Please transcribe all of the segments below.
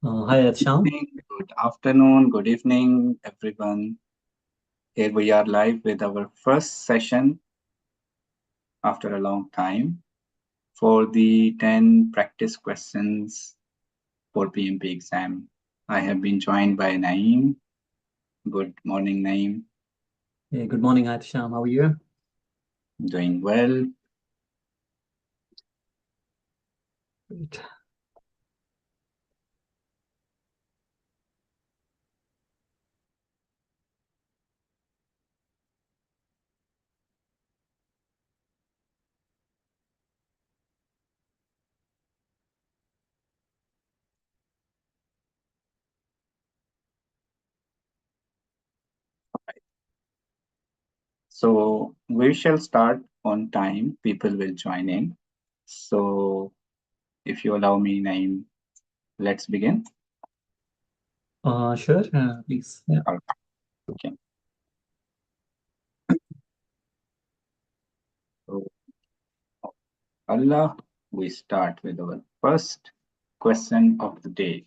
Hi, Ahtisham. Good afternoon, good evening, everyone. Here we are live with our first session after a long time for the 10 practice questions for PMP exam. I have been joined by Naeem. Good morning, Naeem. Hey, good morning, Ahtisham. How are you? Doing well. Great. So we shall start on time. People will join in. So if you allow me, Naeem, let's begin. Sure, please. Yeah. All right, okay. So Allah, we start with our first question of the day.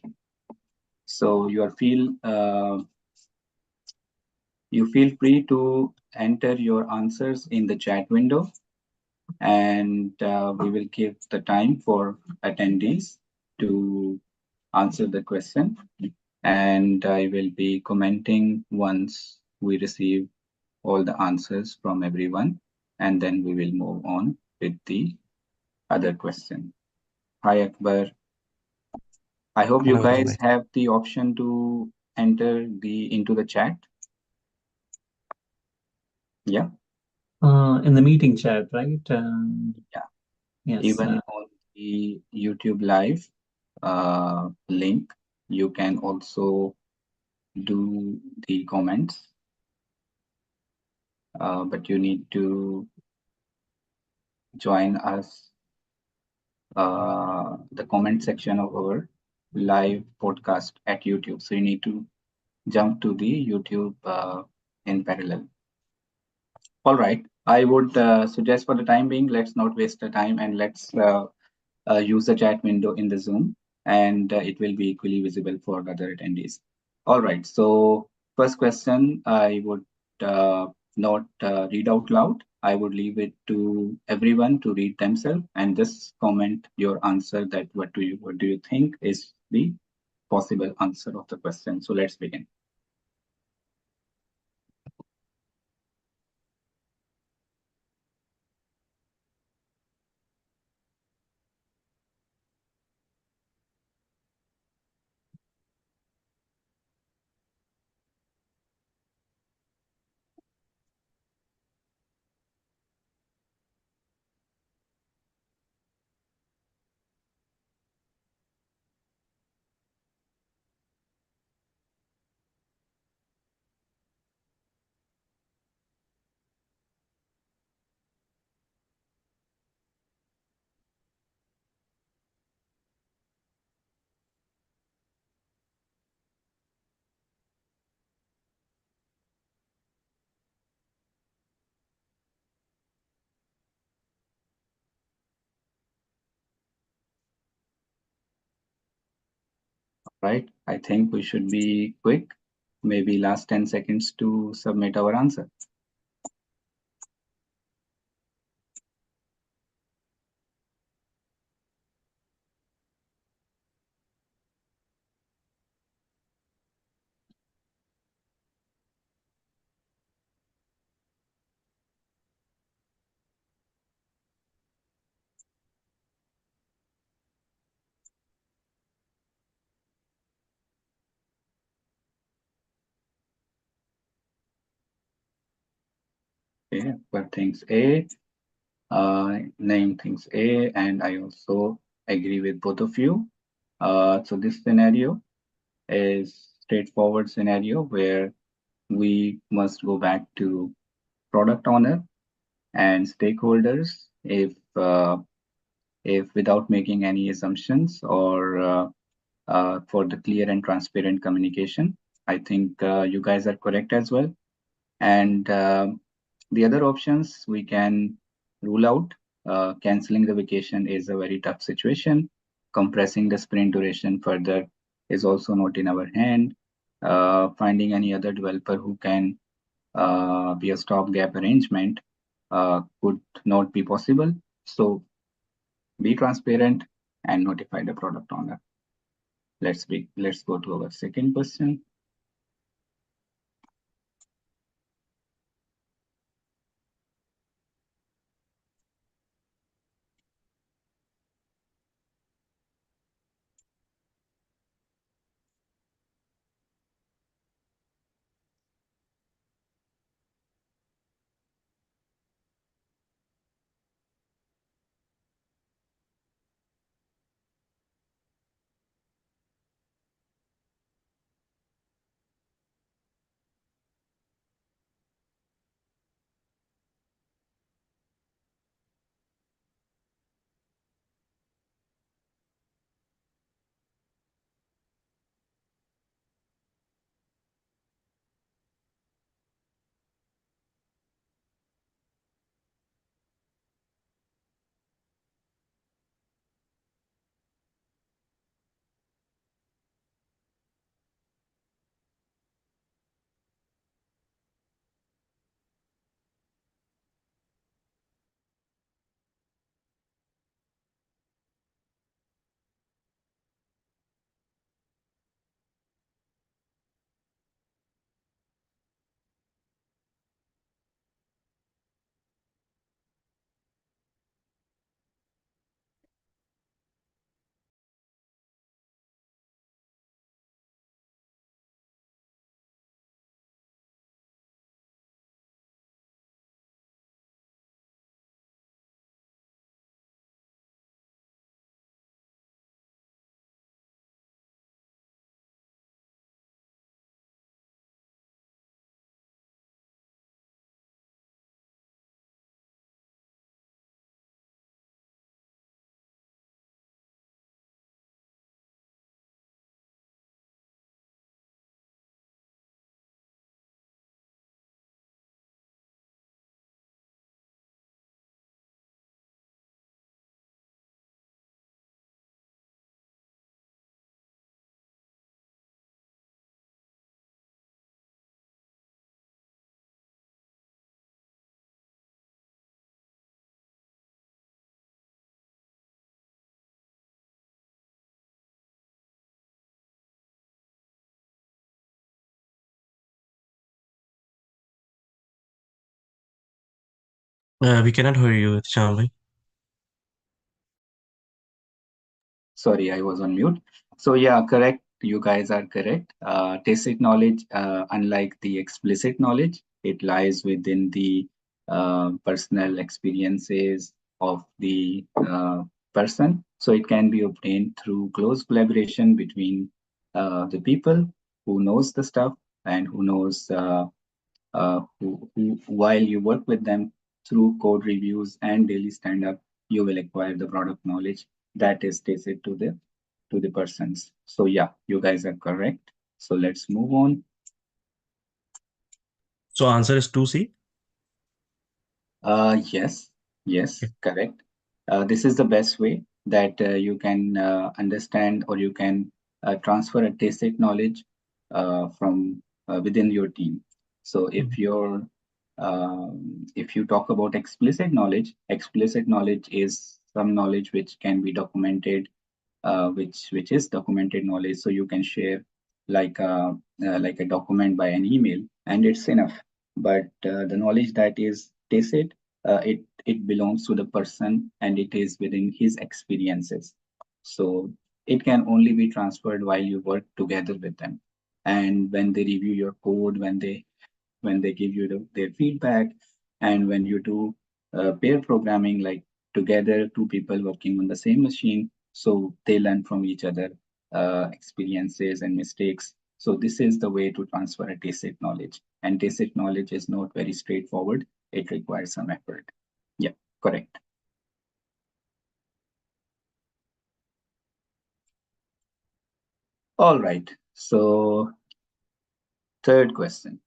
So you feel free to enter your answers in the chat window, and we will give the time for attendees to answer the question. And I will be commenting once we receive all the answers from everyone, and then we will move on with the other question. Hi, Akbar. I hope you Hi, guys Udit. have the option to enter into the chat. Yeah, In the meeting chat, right? yeah. Yes. Even on the YouTube live link, you can also do the comments, but you need to join us the comment section of our live podcast at YouTube. So you need to jump to the YouTube in parallel. All right. I would suggest for the time being, let's not waste the time and let's use the chat window in the Zoom, and it will be equally visible for other attendees. All right. So first question, I would not read out loud. I would leave it to everyone to read themselves and just comment your answer that what do you think is the possible answer of the question. So let's begin. Right. I think we should be quick. Maybe last 10 seconds to submit our answer. Okay, but thinks A, name thinks A, and I also agree with both of you. So this scenario is straightforward scenario where we must go back to product owner and stakeholders if without making any assumptions or for the clear and transparent communication. I think you guys are correct as well. And the other options we can rule out. Canceling the vacation is a very tough situation. Compressing the sprint duration further is also not in our hand. Finding any other developer who can be a stopgap arrangement could not be possible. So be transparent and notify the product owner. Let's go to our second question. We cannot hear you, Ahtisham. Sorry, I was on mute. So yeah, correct. You guys are correct. Tacit knowledge, unlike the explicit knowledge, it lies within the personal experiences of the person. So it can be obtained through close collaboration between the people who knows the stuff and who knows who while you work with them through code reviews and daily stand-up, you will acquire the product knowledge that is tacit to the persons. So yeah, you guys are correct. So let's move on. So answer is 2C. Yes, yes, correct. This is the best way that you can understand or you can transfer a tacit knowledge from within your team. So if you talk about explicit knowledge is some knowledge which can be documented, which is documented knowledge. So you can share like a document by an email, and it's enough. But the knowledge that is tacit, it belongs to the person and it is within his experiences. So it can only be transferred while you work together with them. And when they review your code, when they give you their feedback, and when you do pair programming, like together, two people working on the same machine, so they learn from each other experiences and mistakes. So this is the way to transfer a tacit knowledge. And tacit knowledge is not very straightforward. It requires some effort. Yeah, correct. All right. So third question.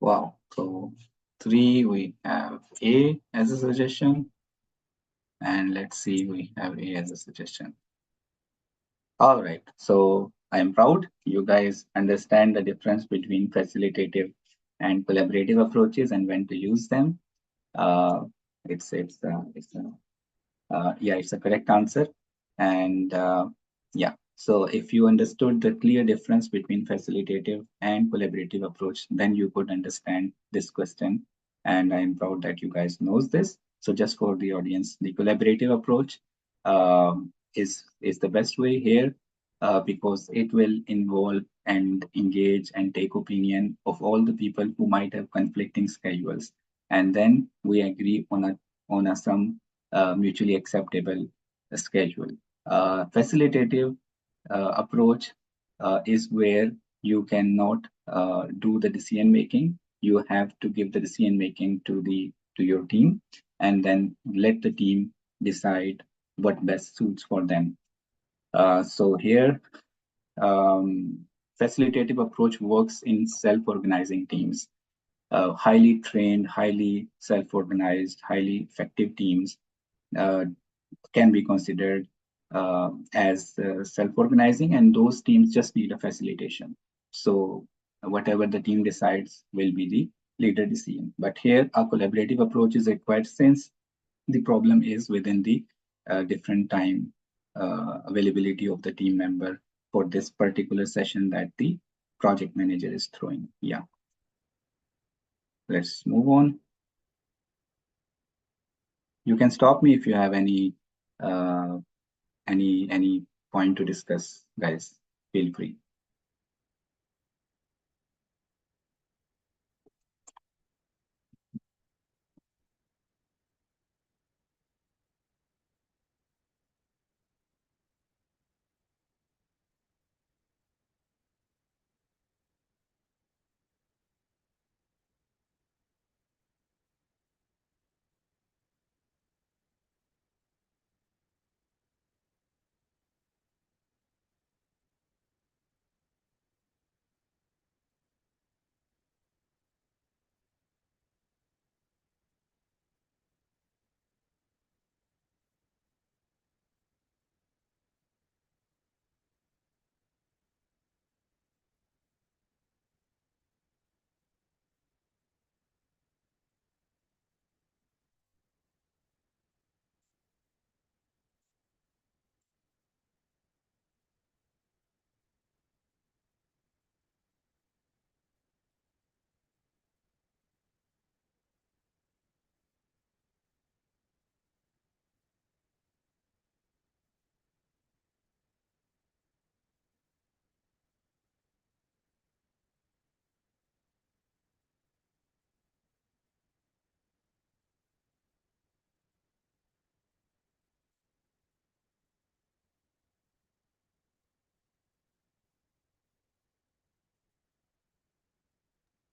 Wow. So 3, we have A as a suggestion. And let's see, we have A as a suggestion. All right. So I am proud you guys understand the difference between facilitative and collaborative approaches and when to use them. Uh, it's a correct answer. And yeah, so if you understood the clear difference between facilitative and collaborative approach, then you could understand this question. And I'm proud that you guys knows this. So just for the audience, the collaborative approach is the best way here because it will involve and engage and take opinion of all the people who might have conflicting schedules, and then we agree on a some mutually acceptable schedule. Facilitative approach is where you cannot do the decision making. You have to give the decision making to your team, and then let the team decide what best suits for them. So here, facilitative approach works in self-organizing teams. Highly trained, highly self-organized, highly effective teams uh, can be considered as self-organizing, and those teams just need a facilitation. So whatever the team decides will be the leader decision. But here, a collaborative approach is required since the problem is within the different time availability of the team member for this particular session that the project manager is throwing. Yeah. Let's move on. You can stop me if you have uh, any point to discuss, guys. Feel free.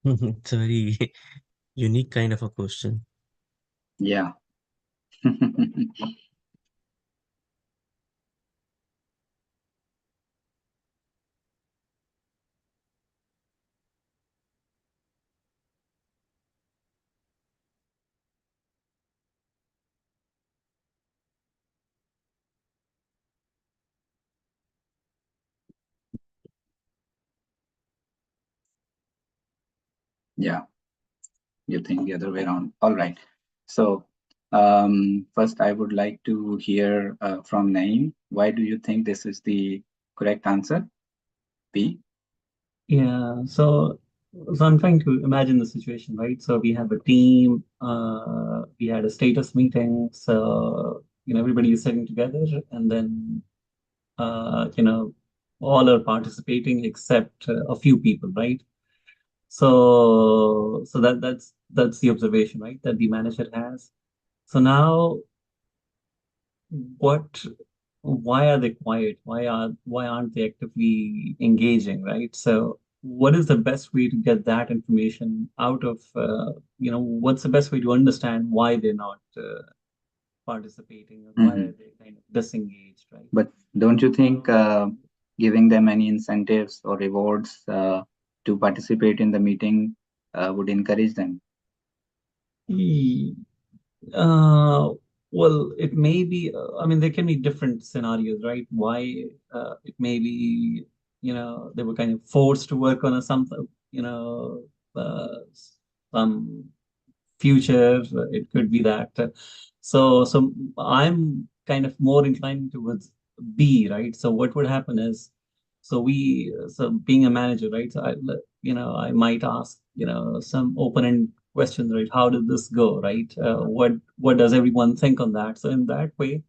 It's a very unique kind of a question. Yeah. Yeah. You think the other way around. All right. So first, I would like to hear from Naeem. Why do you think this is the correct answer? B. Yeah, so I'm trying to imagine the situation, right? So we have a team, we had a status meeting, so everybody is sitting together, and then all are participating except a few people, right? So that's the observation, right? That the manager has. So now, what? Why are they quiet? Why aren't they actively engaging, right? So what is the best way to get that information out of what's the best way to understand why they're not participating, or why Mhm. are they kind of disengaged, right? But don't you think So giving them any incentives or rewards to participate in the meeting would encourage them? E- Uh, well, it may be, I mean, there can be different scenarios, right? Why it may be, they were kind of forced to work on a something, some future. It could be that. So I'm kind of more inclined towards B, right? So what would happen is, so being a manager, right? So I might ask, some open-end questions, right? How did this go, right? What does everyone think on that? So in that way,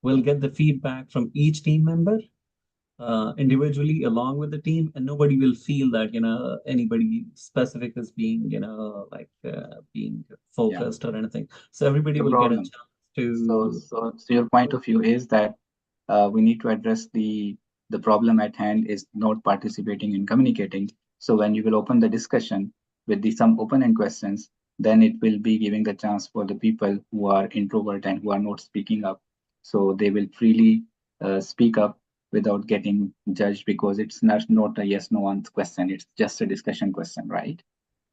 we'll get the feedback from each team member individually along with the team, and nobody will feel that anybody specific is being like being Yeah, focused or anything. So everybody no will get a problem. chance So, to. so your point of view is that we need to address the problem at hand is not participating in communicating. So when you will open the discussion with the some open-end questions, then it will be giving the chance for the people who are introvert and who are not speaking up. So they will freely speak up without getting judged because it's not a yes no answer question. It's just a discussion question, right?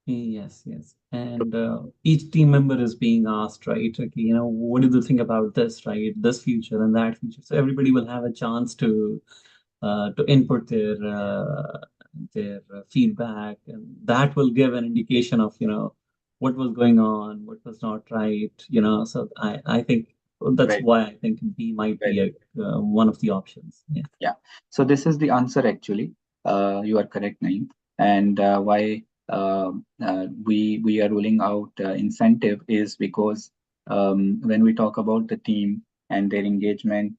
Yes, yes. And each team member is being asked, right? Okay, what do you think about this, right? This future and that future. So everybody will have a chance to input their feedback, and that will give an indication of what was going on, what was not right. So I think that's Very, why I think B might be very a one of the options. Yeah. Yeah. So this is the answer actually. You are correct, Naeem. And why we are ruling out incentive is because when we talk about the team and their engagement,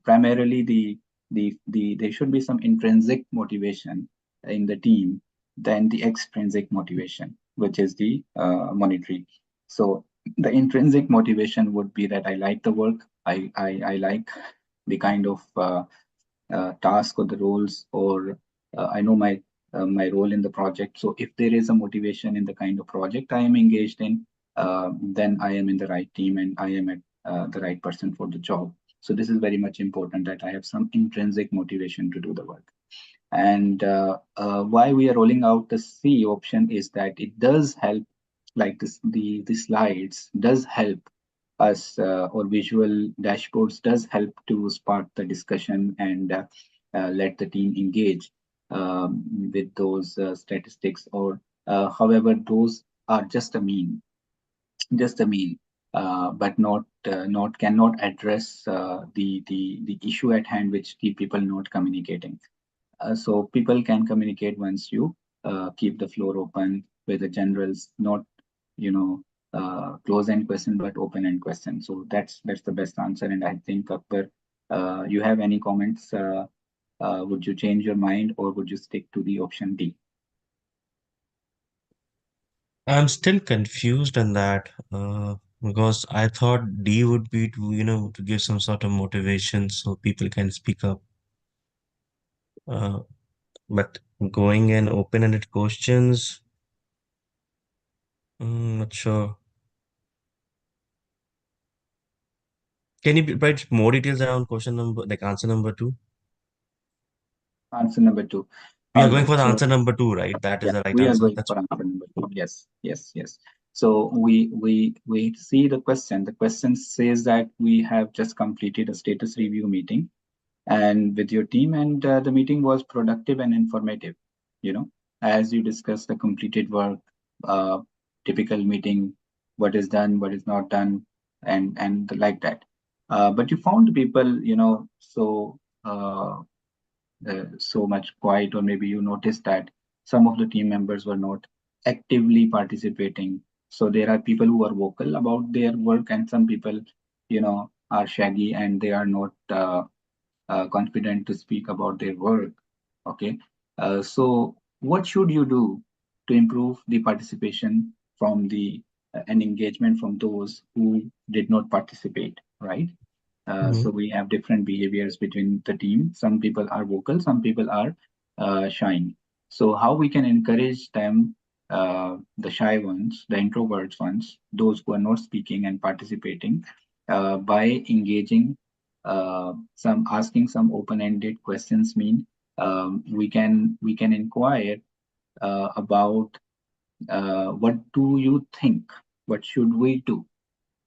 primarily there should be some intrinsic motivation in the team than the extrinsic motivation, which is the monetary. So the intrinsic motivation would be that I like the work, I like the kind of task or the roles, or I know my role in the project. So if there is a motivation in the kind of project I am engaged in, then I am in the right team and I am at the right person for the job. So this is very much important that I have some intrinsic motivation to do the work. And why we are rolling out the C option is that it does help, like the slides does help us, or visual dashboards does help to spark the discussion and let the team engage with those statistics, or however those are just a mean, but not cannot address the issue at hand, which keep people not communicating. So people can communicate once you keep the floor open with the generals, not you know close-end question but open-end question. So that's the best answer. And I think Akbar, you have any comments? Would you change your mind or would you stick to the option D? I'm still confused on that because I thought D would be to give some sort of motivation so people can speak up. Uh, but going in open-ended questions, not sure. Can you provide more details around question number, like answer number two? Answer number two. We are All going right. for the So answer number two, right? That is yeah, the right we are answer. going That's for answer number two. Yes, yes, yes. So we see the question. The question says that we have just completed a status review meeting and with your team, and the meeting was productive and informative. You know, as you discussed the completed work, uh, typical meeting, what is done, what is not done, and like that. But you found people, so much quiet, or maybe you noticed that some of the team members were not actively participating. So there are people who are vocal about their work, and some people, are shaggy and they are not confident to speak about their work. Okay. So what should you do to improve the participation from the and engagement from those who did not participate, right? So Mhm. we have different behaviors between the team. Some people are vocal, some people are shy. So how we can encourage them, the shy ones, the introverts ones, those who are not speaking and participating, by engaging, some asking some open-ended questions. Mean we can inquire about what do you think? What should we do?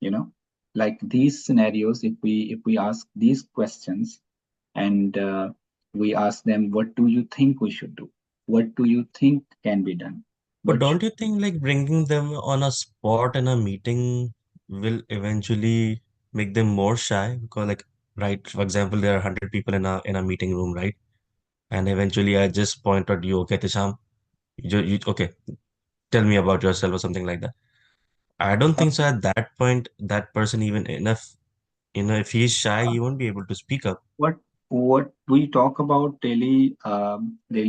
You know, like these scenarios, if we ask these questions and we ask them, what do you think we should do? What do you think can be done? But What don't you think like bringing them on a spot in a meeting will eventually make them more shy? Because like, right, for example, there are 100 people in a meeting room, right? And eventually I just point at you, okay, Tisham, okay, tell me about yourself or something like that. I don't think so at that point, that person even enough, if he's shy, he won't be able to speak up. what we talk about daily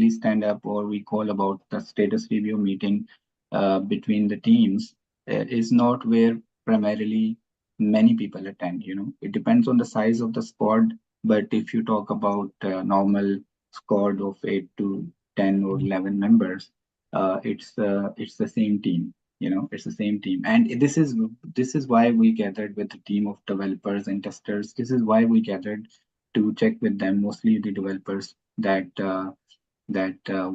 stand up, or we call about the status review meeting between the teams, is not where primarily many people attend. It depends on the size of the squad, but if you talk about normal squad of 8 to 10 or 11 members, it's the same team. It's the same team, and this is why we gathered with a team of developers and testers. This is why we gathered to check with them, mostly the developers, that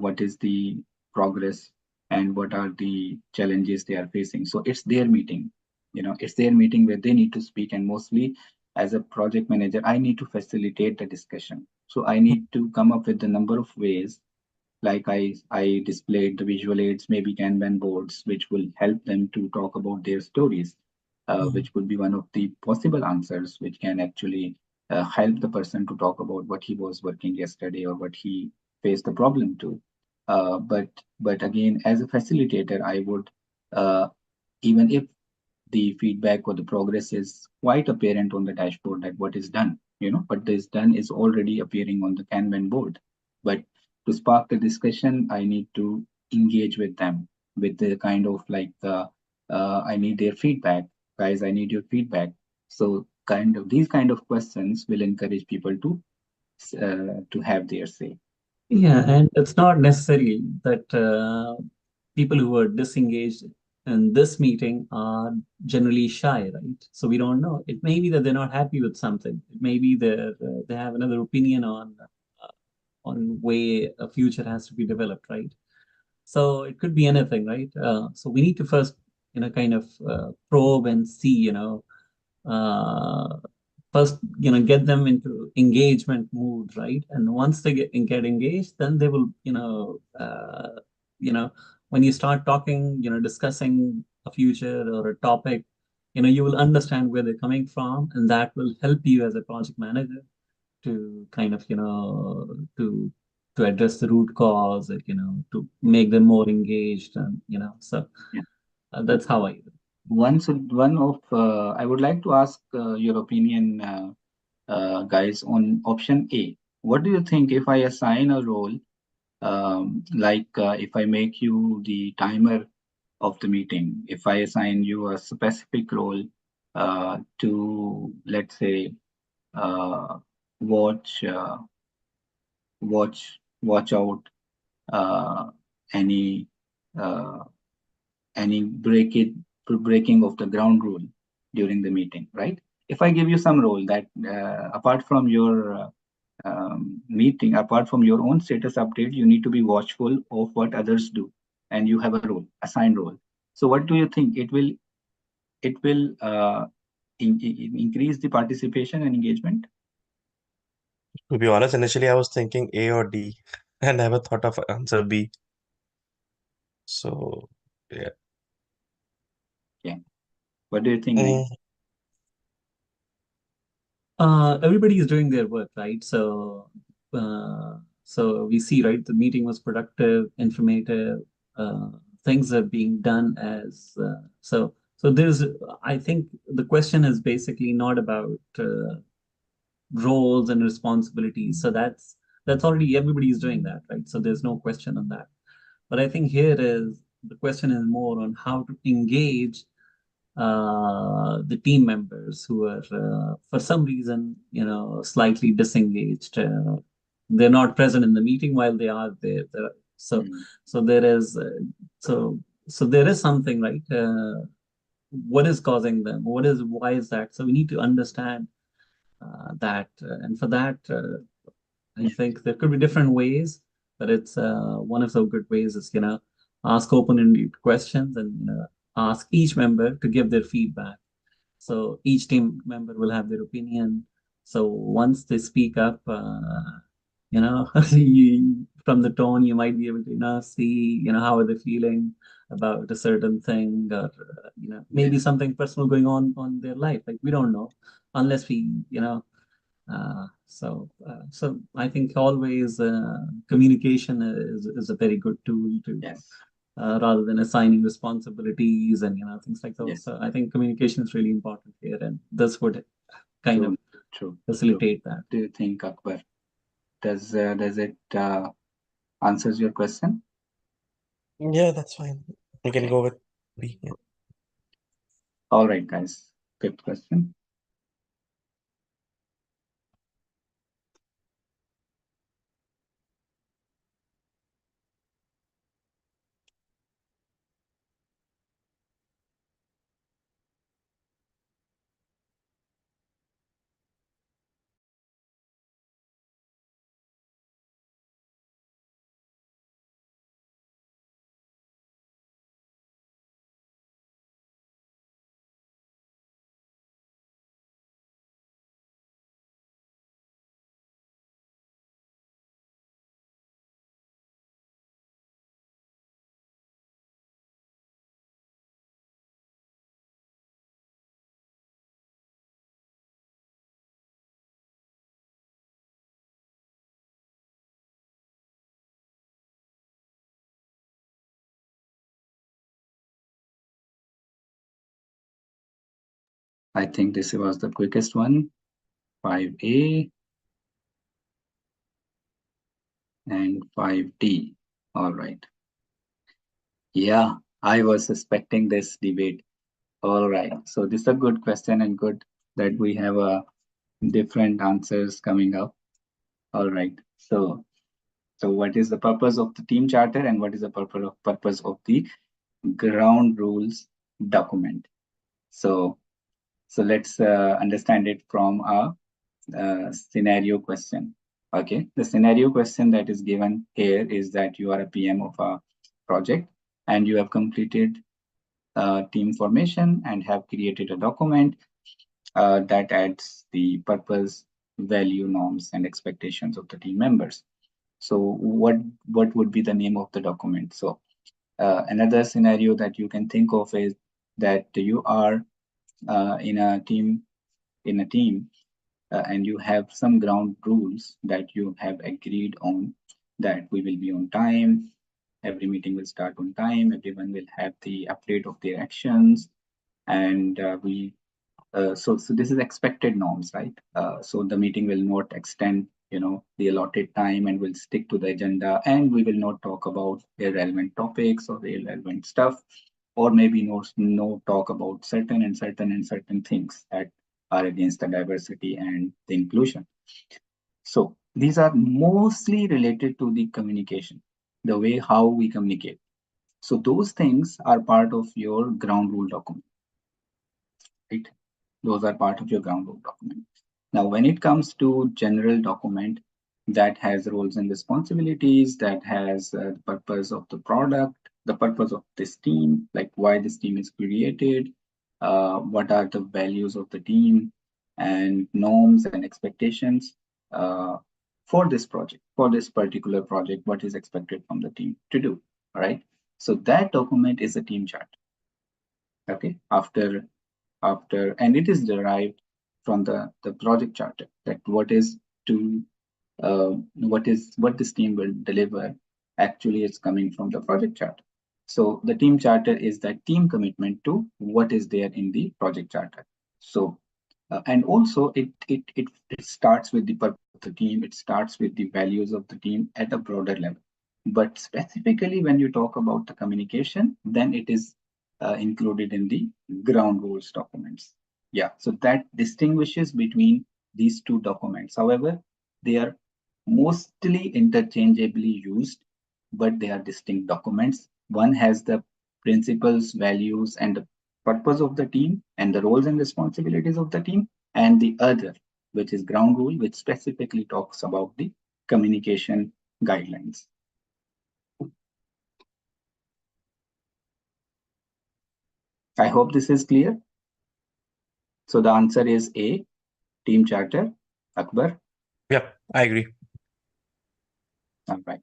what is the progress and what are the challenges they are facing. So it's their meeting. It's their meeting where they need to speak, and mostly as a project manager, I need to facilitate the discussion. So I need to come up with a number of ways, like I displayed the visual aids, maybe Kanban boards, which will help them to talk about their stories, Mm. which could be one of the possible answers, which can actually help the person to talk about what he was working yesterday or what he faced the problem to. But again, as a facilitator, I would, uh, even if the feedback or the progress is quite apparent on the dashboard, that what is done, but this done is already appearing on the Kanban board. But to spark the discussion, I need to engage with them with the kind of like, I need their feedback, guys. I need your feedback. So kind of these kind of questions will encourage people to have their say. Yeah, and it's not necessarily that people who are disengaged in this meeting are generally shy, right? So we don't know. It may be that they're not happy with something. It may be that they have another opinion on way a future has to be developed, right? So it could be anything, right? So we need to first, kind of probe and see, uh, first, get them into engagement mood, right? And once they get engaged, then they will, you know, when you start talking, discussing a future or a topic, you will understand where they're coming from, and that will help you as a project manager to kind of, to address the root cause, to make them more engaged, and so Yeah. that's how I. I would like to ask your opinion, guys, on option A. What do you think if I assign a role, like if I make you the timer of the meeting, if I assign you a specific role to, let's say, uh, watch, watch out uh, any uh, any breaking of the ground rule during the meeting, right? If I give you some role that apart from your meeting, apart from your own status update, you need to be watchful of what others do, and you have a role, assigned role. So, what do you think? It will increase the participation and engagement? To be honest, initially I was thinking A or D, and never thought of answer B. So, yeah. Yeah. What do you think, Naeem? Mm, Everybody is doing their work, right? So we see, right, the meeting was productive, informative, uh, things are being done as so there's, I think the question is basically not about roles and responsibilities. So that's already, everybody is doing that, right? So there's no question on that. But I think here is the question is more on how to engage the team members who are, for some reason, slightly disengaged. They're not present in the meeting while they are there. So, Mm. so there is, so, so there is something, right? What is causing them? Why is that? So we need to understand that, and for that, I Yeah. think there could be different ways, but it's one of the good ways is, ask open-ended questions, and ask each member to give their feedback. So each team member will have their opinion. So once they speak up, from the tone, you might be able to, see, how are they feeling about a certain thing, or, maybe Yes, something personal going on their life. Like, we don't know unless we, so I think always communication is a very good tool to, yes, rather than assigning responsibilities and things like those. yes. So I think communication is really important here, and this would kind of True, true, true. facilitate that. Do you think, Akbar? Does it answers your question? Yeah, that's fine. We can Okay. go with B. Yeah. All right, guys. Fifth question. I think this was the quickest one. 5A and 5D. All right. Yeah, I was suspecting this debate. All right. So this is a good question and good that we have different answers coming up. All right. So what is the purpose of the team charter and what is the purpose of the ground rules document? So let's understand it from a scenario question. Okay, the scenario question that is given here is that you are a PM of a project and you have completed team formation and have created a document that adds the purpose, value, norms, and expectations of the team members. So what would be the name of the document? So another scenario that you can think of is that you are in a team and you have some ground rules that you have agreed on, that we will be on time, every meeting will start on time, everyone will have the update of their actions, and we so this is expected norms, right? So the meeting will not extend, the allotted time, and will stick to the agenda, and we will not talk about irrelevant topics or irrelevant stuff, or maybe no talk about certain things that are against the diversity and the inclusion. So these are mostly related to the communication, the way how we communicate. So those things are part of your ground rule document, right? Those are part of your ground rule document. Now, when it comes to general document that has roles and responsibilities, that has the purpose of the product, the purpose of this team, like why this team is created, what are the values of the team, and norms and expectations uh, for this project, for this particular project, what is expected from the team to do, all right? So that document is a team chart, okay? After and it is derived from the project charter, that to what this team will deliver actually is coming from the project charter. So the team charter is that team commitment to what is there in the project charter. So and also it starts with the purpose of the team, it starts with the values of the team at a broader level, but specifically when you talk about the communication, then it is included in the ground rules documents. Yeah, so that distinguishes between these two documents. However, they are mostly interchangeably used, but they are distinct documents. One has the principles, values, and the purpose of the team and the roles and responsibilities of the team, and the other, which is ground rule, which specifically talks about the communication guidelines. I hope this is clear. So the answer is A, team charter. Akbar. Yep, I agree. All right.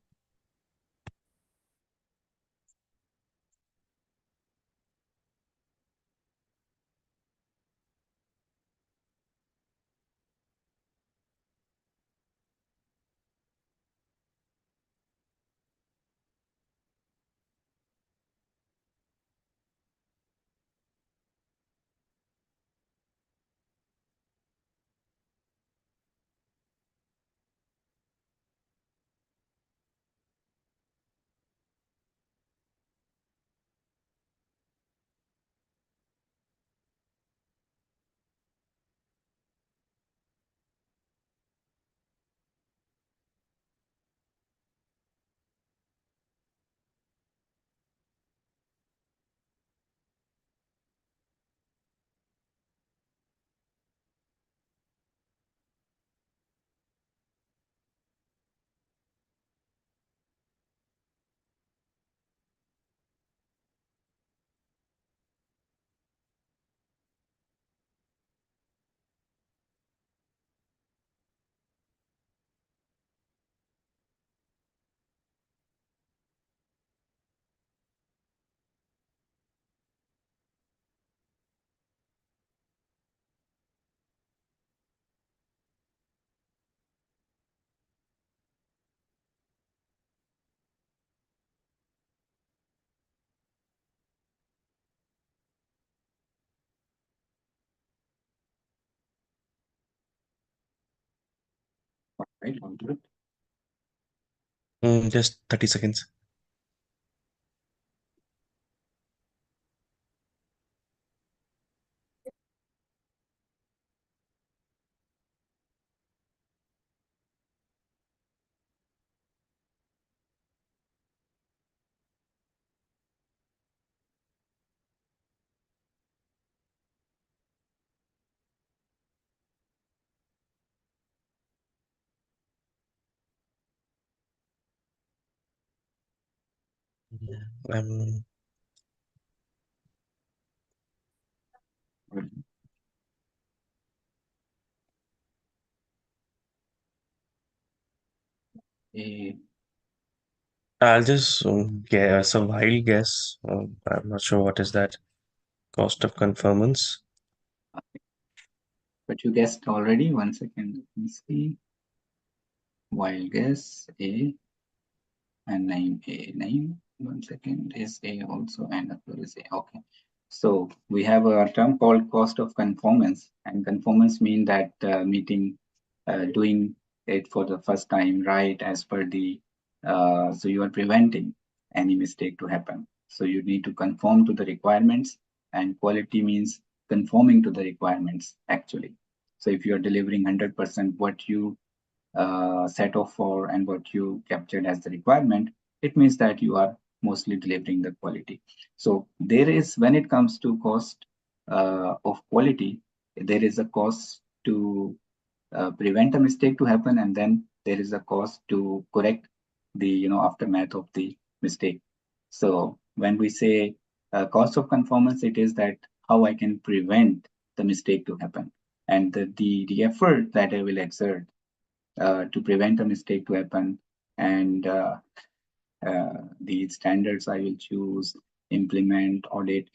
Right. All good. Just 30 seconds. Um, Good. A, I'll just guess a wild guess. I'm not sure what is that. Cost of conformance. but you guessed already. 1 second. Let me see. Wild guess A and name A. Name. 1 second is A also, and Akbar is A. Okay. So we have a term called cost of conformance, and conformance mean that meeting, doing it for the first time right as per the. So you are preventing any mistake to happen. So you need to conform to the requirements, and quality means conforming to the requirements actually. So if you are delivering 100% what you set off for and what you captured as the requirement, it means that you are mostly delivering the quality. So there is, when it comes to cost of quality, there is a cost to prevent a mistake to happen, and then there is a cost to correct the aftermath of the mistake. So when we say cost of conformance, it is that how I can prevent the mistake to happen, and the effort that I will exert to prevent a mistake to happen, and the standards I will choose, implement, audit,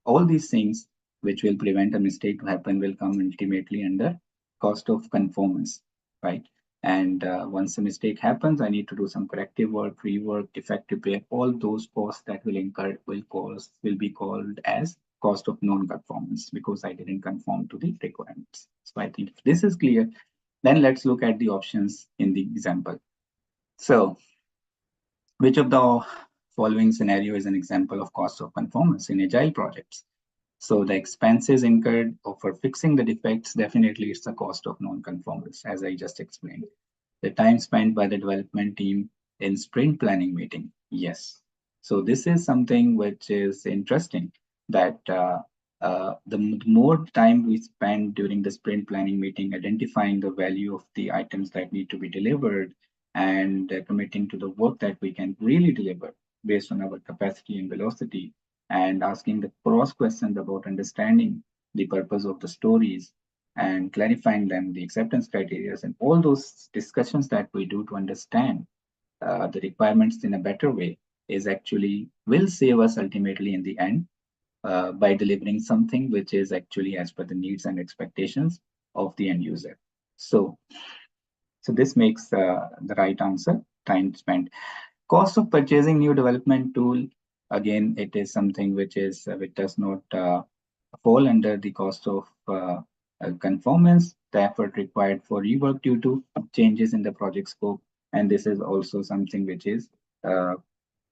all these things which will prevent a mistake to happen will come ultimately under cost of conformance, right? And once a mistake happens, I need to do some corrective work, rework, defect repair. All those costs that will incur will be called as cost of non-conformance because I didn't conform to the requirements. So I think if this is clear, then let's look at the options in the example. So, which of the following scenario is an example of cost of conformance in agile projects? So the expenses incurred for fixing the defects, definitely it's the cost of non-conformance, as I just explained. The time spent by the development team in sprint planning meeting, yes. So this is something which is interesting, that the more time we spend during the sprint planning meeting identifying the value of the items that need to be delivered, and committing to the work that we can really deliver based on our capacity and velocity, and asking the cross questions about understanding the purpose of the stories and clarifying them, the acceptance criteria, and all those discussions that we do to understand the requirements in a better way is actually will save us ultimately in the end by delivering something which is actually as per the needs and expectations of the end user. So, so this makes the right answer, time spent. Cost of purchasing new development tool, again, it is something which does not fall under the cost of conformance, the effort required for rework due to changes in the project scope, and this is also something uh,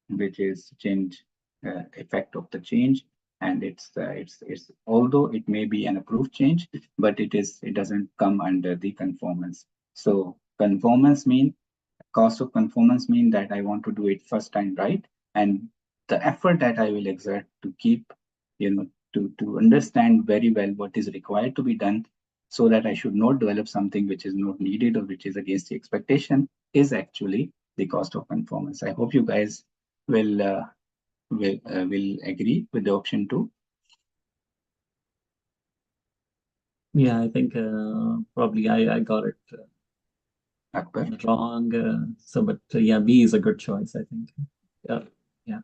which is change effect of the change, and it's although it may be an approved change, but it doesn't come under the conformance. So conformance mean cost of conformance mean that I want to do it first time right, and the effort that I will exert to keep, to understand very well what is required to be done, so that I should not develop something which is not needed or which is against the expectation, is actually the cost of conformance. I hope you guys will uh, will agree with the option two. Yeah, I think probably I got it Akbar. wrong. So, but yeah, B is a good choice, I think. Yeah, yeah.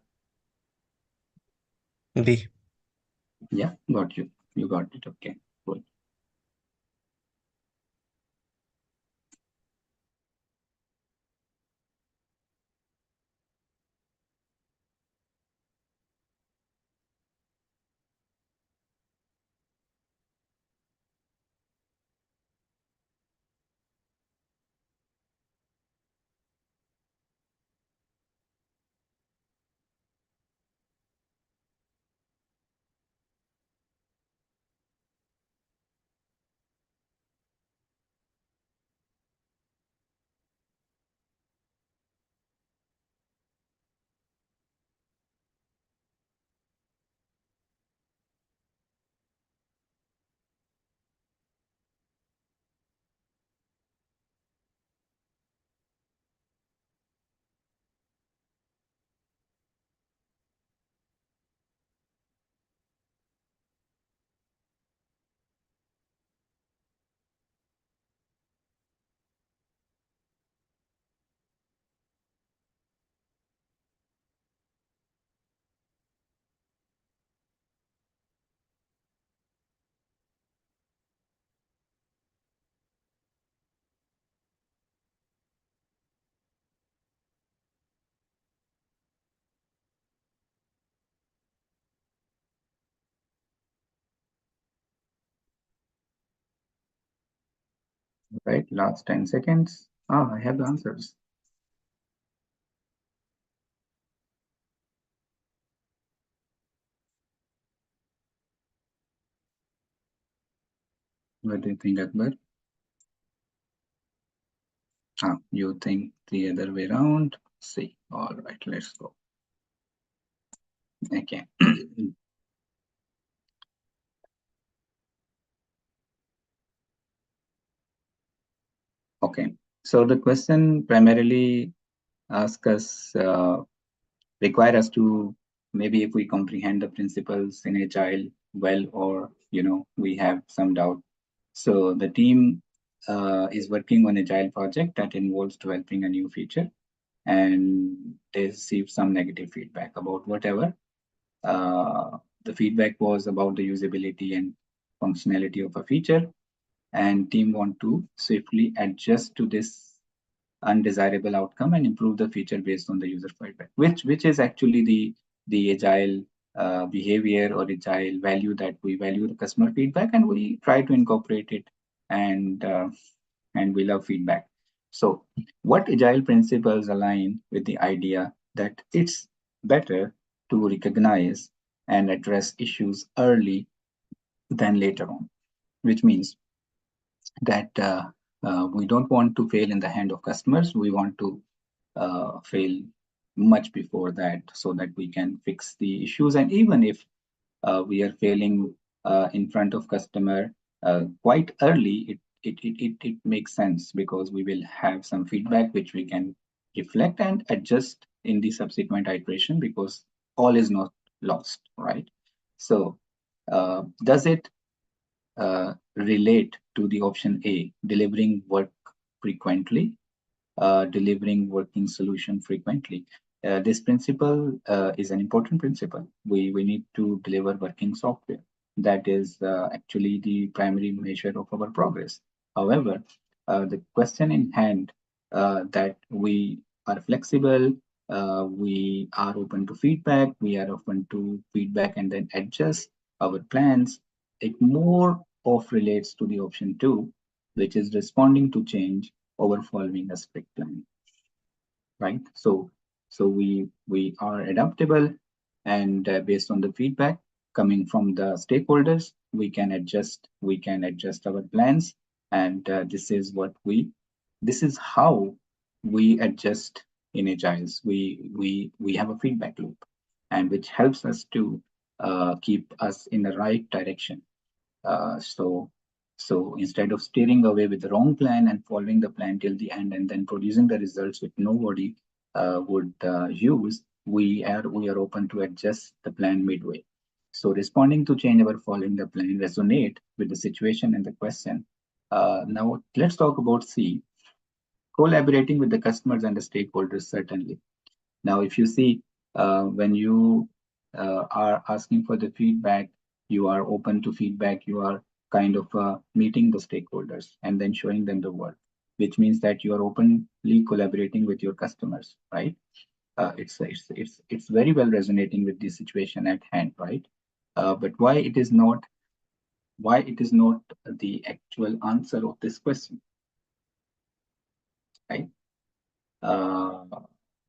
B. Yeah, got you. You got it. Okay, cool. Right, last 10 seconds. Ah, I have the answers. What do you think, Akbar? Ah, you think the other way around? See, all right, let's go. Okay. Okay. So the question primarily asks us, require us to, maybe if we comprehend the principles in agile well, or we have some doubt. So the team is working on agile project that involves developing a new feature, and they received some negative feedback about whatever. The feedback was about the usability and functionality of a feature, and team want to swiftly adjust to this undesirable outcome and improve the feature based on the user feedback, which is actually the agile behavior or agile value, that we value the customer feedback and we try to incorporate it, and and we love feedback. So what agile principles align with the idea that it's better to recognize and address issues early than later on, which means that we don't want to fail in the hand of customers. We want to fail much before that, so that we can fix the issues. And even if we are failing in front of customer quite early, it makes sense, because we will have some feedback which we can reflect and adjust in the subsequent iteration, because all is not lost, right? So, does it relate to the option A, delivering work frequently, delivering working solution frequently? This principle is an important principle. We need to deliver working software. That is actually the primary measure of our progress. However, the question in hand, that we are flexible, we are open to feedback, we are open to feedback and then adjust our plans. It more of relates to the option two, which is responding to change over following a strict plan, right? So we are adaptable, and based on the feedback coming from the stakeholders, we can adjust our plans, and this is how we adjust in agiles. We have a feedback loop, and which helps us to keep us in the right direction. So instead of steering away with the wrong plan and following the plan till the end and then producing the results which nobody would use, we are open to adjust the plan midway. So responding to change or following the plan resonate with the situation and the question. Now let's talk about C, collaborating with the customers and the stakeholders, certainly. Now, if you see, when you are asking for the feedback, you are open to feedback, you are kind of meeting the stakeholders and then showing them the work, which means that you are openly collaborating with your customers, right? It's very well resonating with the situation at hand, right? But why it is not the actual answer of this question, right? Uh,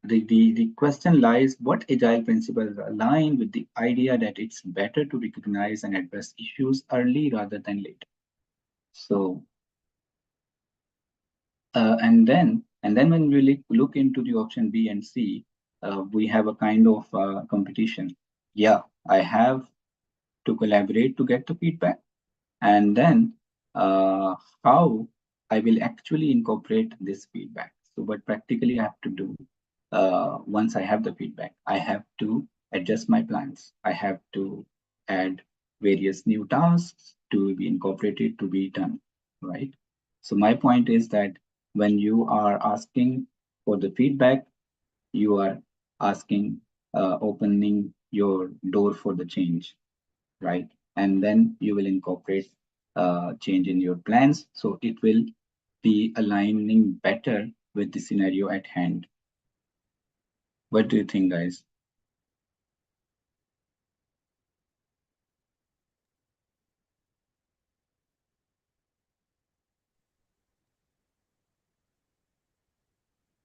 the question lies, what agile principles align with the idea that it's better to recognize and address issues early rather than later. So, and then when we look into the option B and C, we have a kind of competition. Yeah, I have to collaborate to get the feedback, and then how I will actually incorporate this feedback. So what practically I have to do, once I have the feedback, I have to adjust my plans. I have to add various new tasks to be incorporated to be done, right? So my point is that when you are asking for the feedback, you are asking, opening your door for the change, right? And then you will incorporate change in your plans. So it will be aligning better with the scenario at hand. What do you think, guys?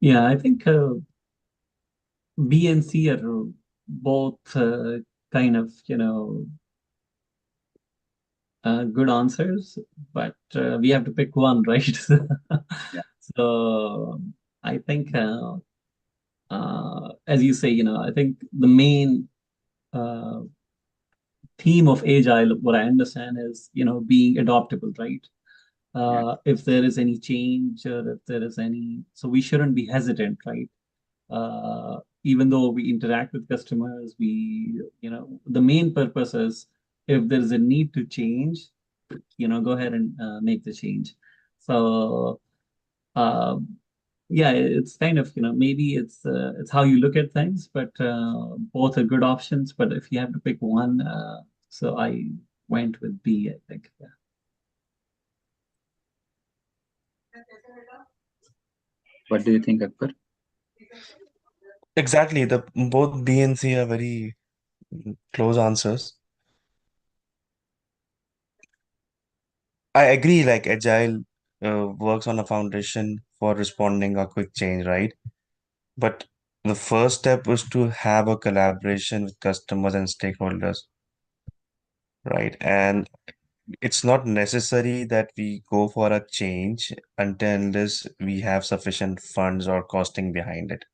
Yeah, I think B and C are both kind of, good answers, but we have to pick one, right? Yeah, So I think, as you say, I think the main uh, theme of agile, what I understand is, being adaptable, right? yeah, If there is any change or if there is any, so we shouldn't be hesitant, right? Even though we interact with customers, the main purpose is if there's a need to change, go ahead and make the change. So, uh, yeah, it's kind of, maybe it's how you look at things, but both are good options. But if you have to pick one, so I went with B, I think. Yeah. what do you think, Akbar? Exactly. The both B and C are very close answers. I agree, like agile works on a foundation for responding a quick change, right? But the first step is to have a collaboration with customers and stakeholders, right? And it's not necessary that we go for a change until unless we have sufficient funds or costing behind it.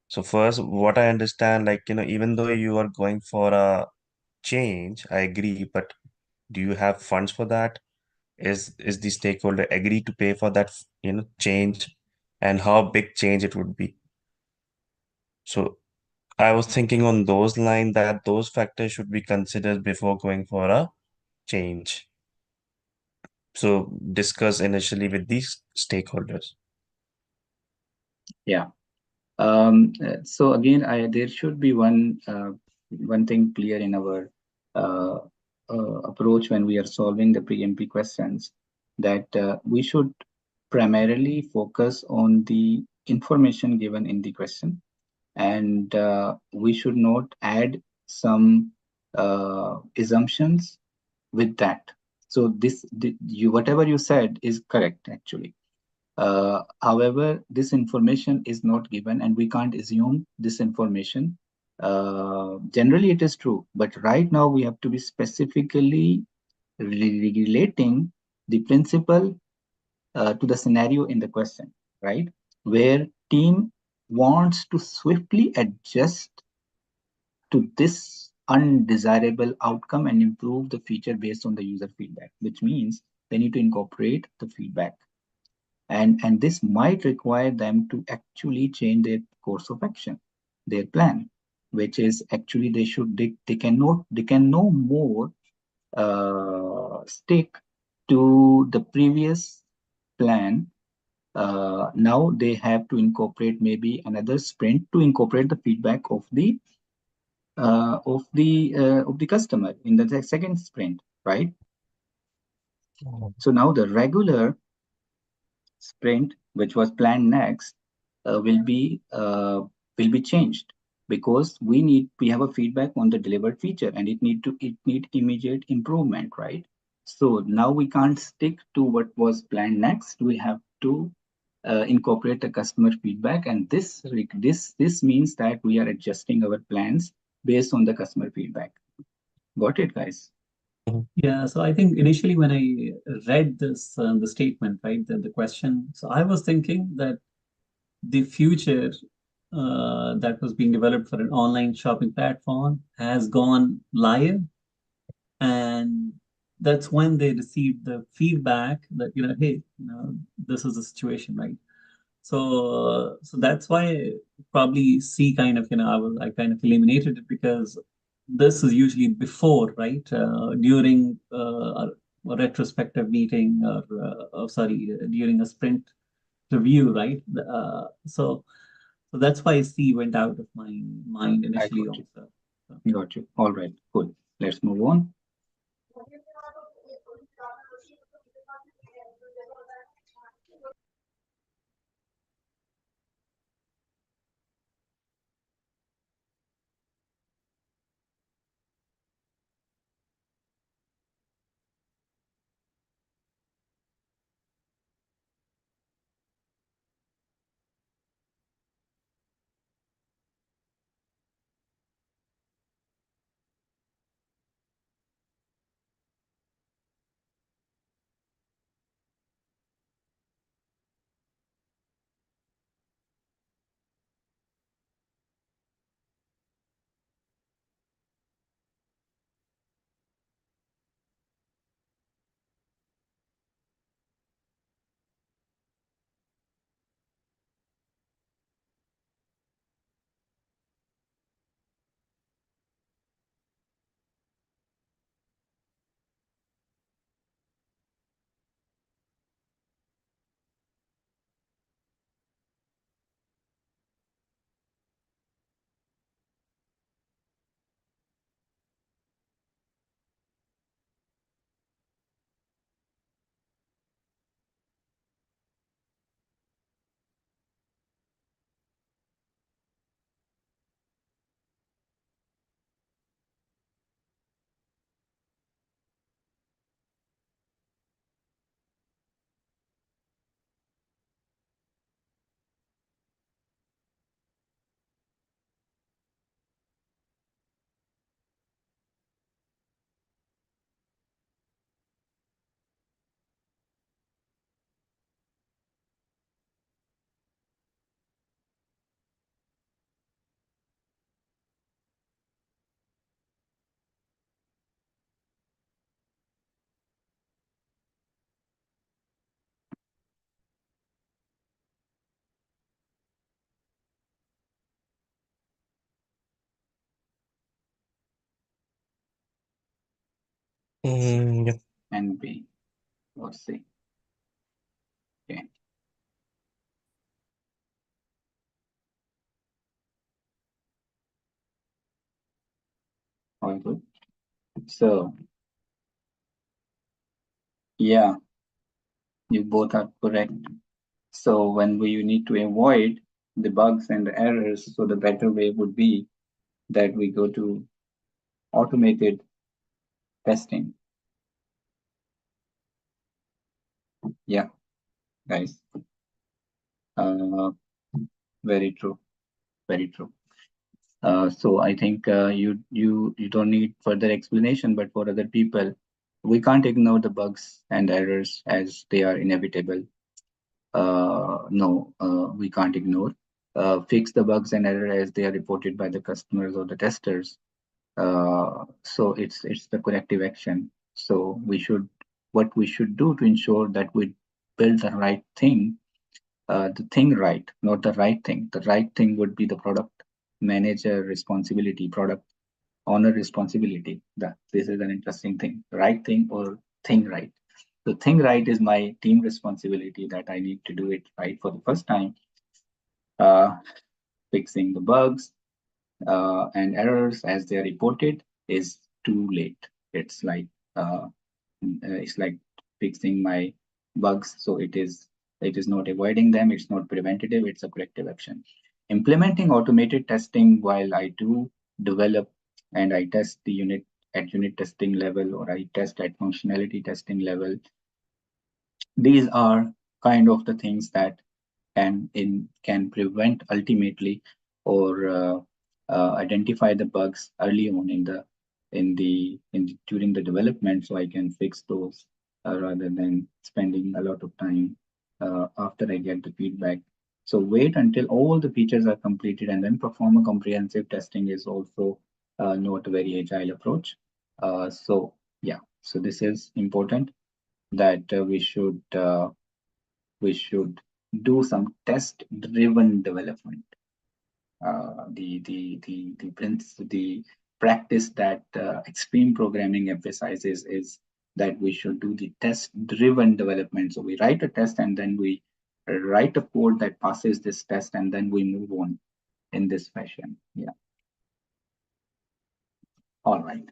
So first, what I understand, like, even though you are going for a change, I agree, but do you have funds for that? Is the stakeholder agree to pay for that, change, and how big change it would be? So I was thinking on those lines that those factors should be considered before going for a change. So discuss initially with these stakeholders. Yeah. So again, there should be one thing clear in our uh, approach when we are solving the PMP questions, that we should primarily focus on the information given in the question, and we should not add some assumptions with that. So you whatever you said is correct actually. However, this information is not given, and we can't assume this information. Generally, it is true, but right now we have to be specifically relating the principle to the scenario in the question, right? Where team wants to swiftly adjust to this undesirable outcome and improve the feature based on the user feedback, which means they need to incorporate the feedback, and this might require them to actually change their course of action, their plan, which is actually they can no more stick to the previous plan. Now they have to incorporate maybe another sprint to incorporate the feedback of the customer in the second sprint, right? Mhm. So now the regular sprint, which was planned next, uh, will be uh, will be changed, because we have a feedback on the delivered feature, and it need immediate improvement, right? So now we can't stick to what was planned next. We have to incorporate the customer feedback, and this means that we are adjusting our plans based on the customer feedback. Got it, guys? Yeah, so I think initially when I read this, the statement, right, the question, so I was thinking that the future that was being developed for an online shopping platform has gone live, and that's when they received the feedback that, hey, this is the situation, right? So that's why probably C kind of, I kind of eliminated it, because this is usually before, right? During a retrospective meeting, or sorry, during a sprint review, right? So that's why C went out of my mind I initially got you. also. So, Got you. All right, cool. Let's move on. Yep. and B or C? Okay, all good. So yeah, you both are correct. So when we need to avoid the bugs and the errors, so the better way would be that we go to automated testing. Yeah, guys. Uh, very true. Very true. So I think you don't need further explanation, but for other people, we can't ignore the bugs and errors as they are inevitable. No, we can't ignore. Fix the bugs and error as they are reported by the customers or the testers. So it's the corrective action. So what we should do to ensure that we build the thing right, not the right thing. The right thing would be the product manager responsibility, product owner responsibility. This is an interesting thing. Right thing or thing right. The thing right is my team responsibility that I need to do it right for the first time. Uh, Fixing the bugs and errors as they are reported is too late. It's like uh, it's like fixing my bugs. So it is not avoiding them. It's not preventative. It's a corrective action. Implementing automated testing while I do develop and I test the unit at unit testing level or I test at functionality testing level. These are kind of the things that can prevent ultimately or identify the bugs early on in during the development, so I can fix those rather than spending a lot of time after I get the feedback. So wait until all the features are completed and then perform a comprehensive testing is also not a very agile approach. So yeah, so this is important that we should do some test driven development. The practice that extreme programming emphasizes is that we should do the test driven development. So we write a test and then we write a code that passes this test and then we move on in this fashion. Yeah. All right.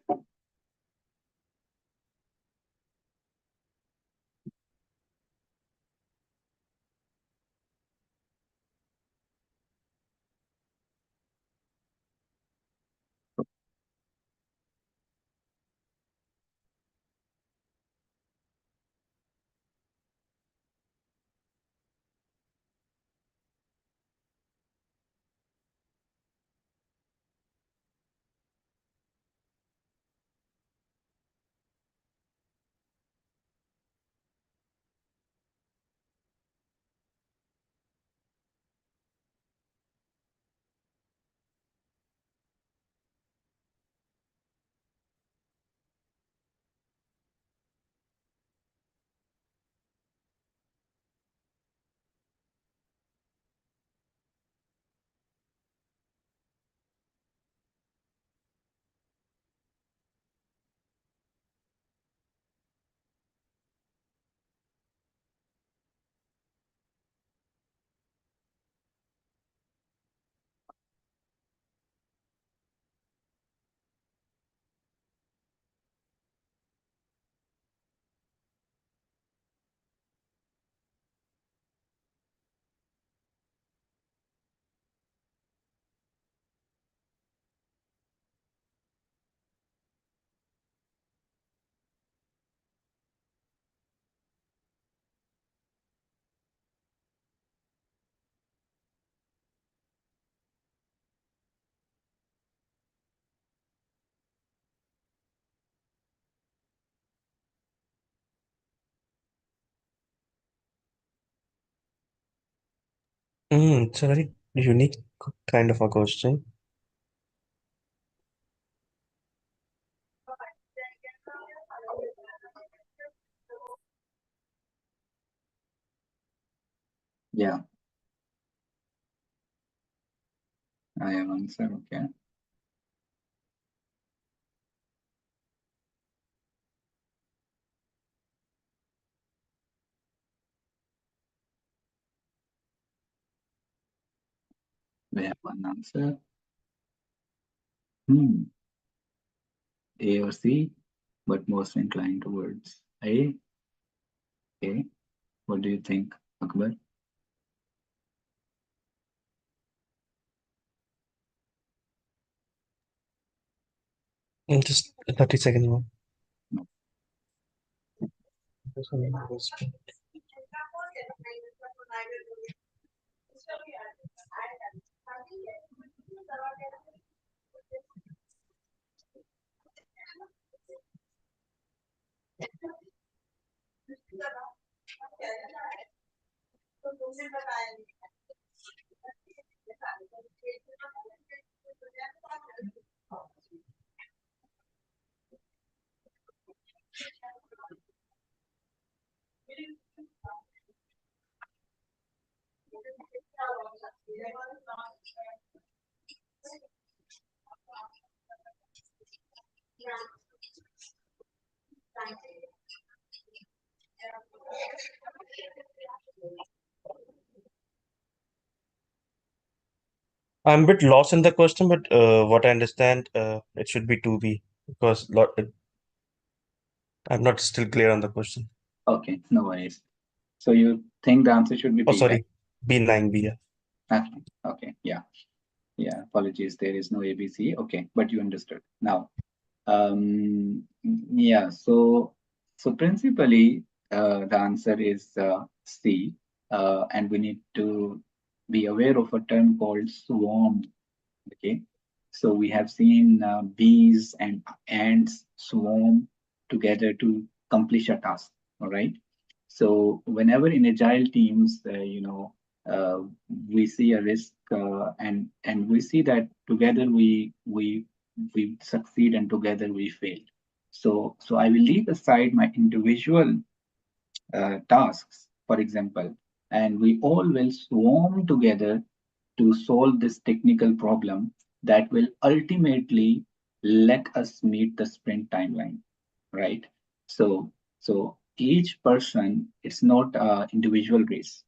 It's a very unique kind of a question. Yeah, I have answered. Okay. We have one answer. A or C, but most inclined towards A. Okay. What do you think, Akbar? Just 30 seconds more. No. I'm a bit lost in the question, but what I understand, it should be 2B because I'm not still clear on the question. Okay, no worries. So you think the answer should be Oh, B, right? sorry, B9B. Yeah. Okay, okay, yeah, yeah. Apologies, there is no ABC. Okay, but you understood now. Yeah. So principally, the answer is C, and we need to be aware of a term called swarm. Okay, so we have seen bees and ants swarm together to accomplish a task. All right. So whenever in agile teams, uh, we see a risk, and we see that together we succeed and together we fail. So I will leave aside my individual tasks, for example, and we all will swarm together to solve this technical problem that will ultimately let us meet the sprint timeline, right? So each person, it's not a individual race.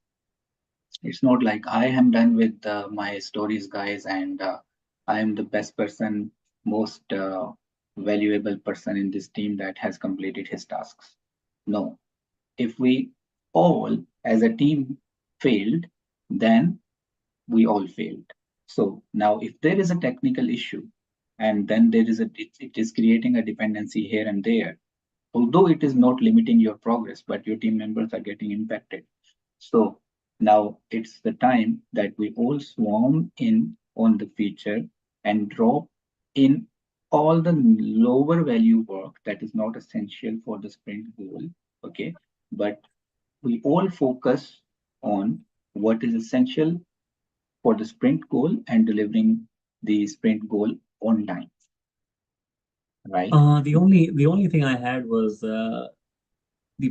It's not like I am done with my stories, guys, and I am the best person, most valuable person in this team that has completed his tasks. No, if we all as a team failed, then we all failed. So now if there is a technical issue and then it is creating a dependency here and there, although it is not limiting your progress, but your team members are getting impacted. So now it's the time that we all swarm in on the feature and drop in all the lower value work that is not essential for the sprint goal. Okay. But we all focus on what is essential for the sprint goal and delivering the sprint goal on time, right? The only thing I had was the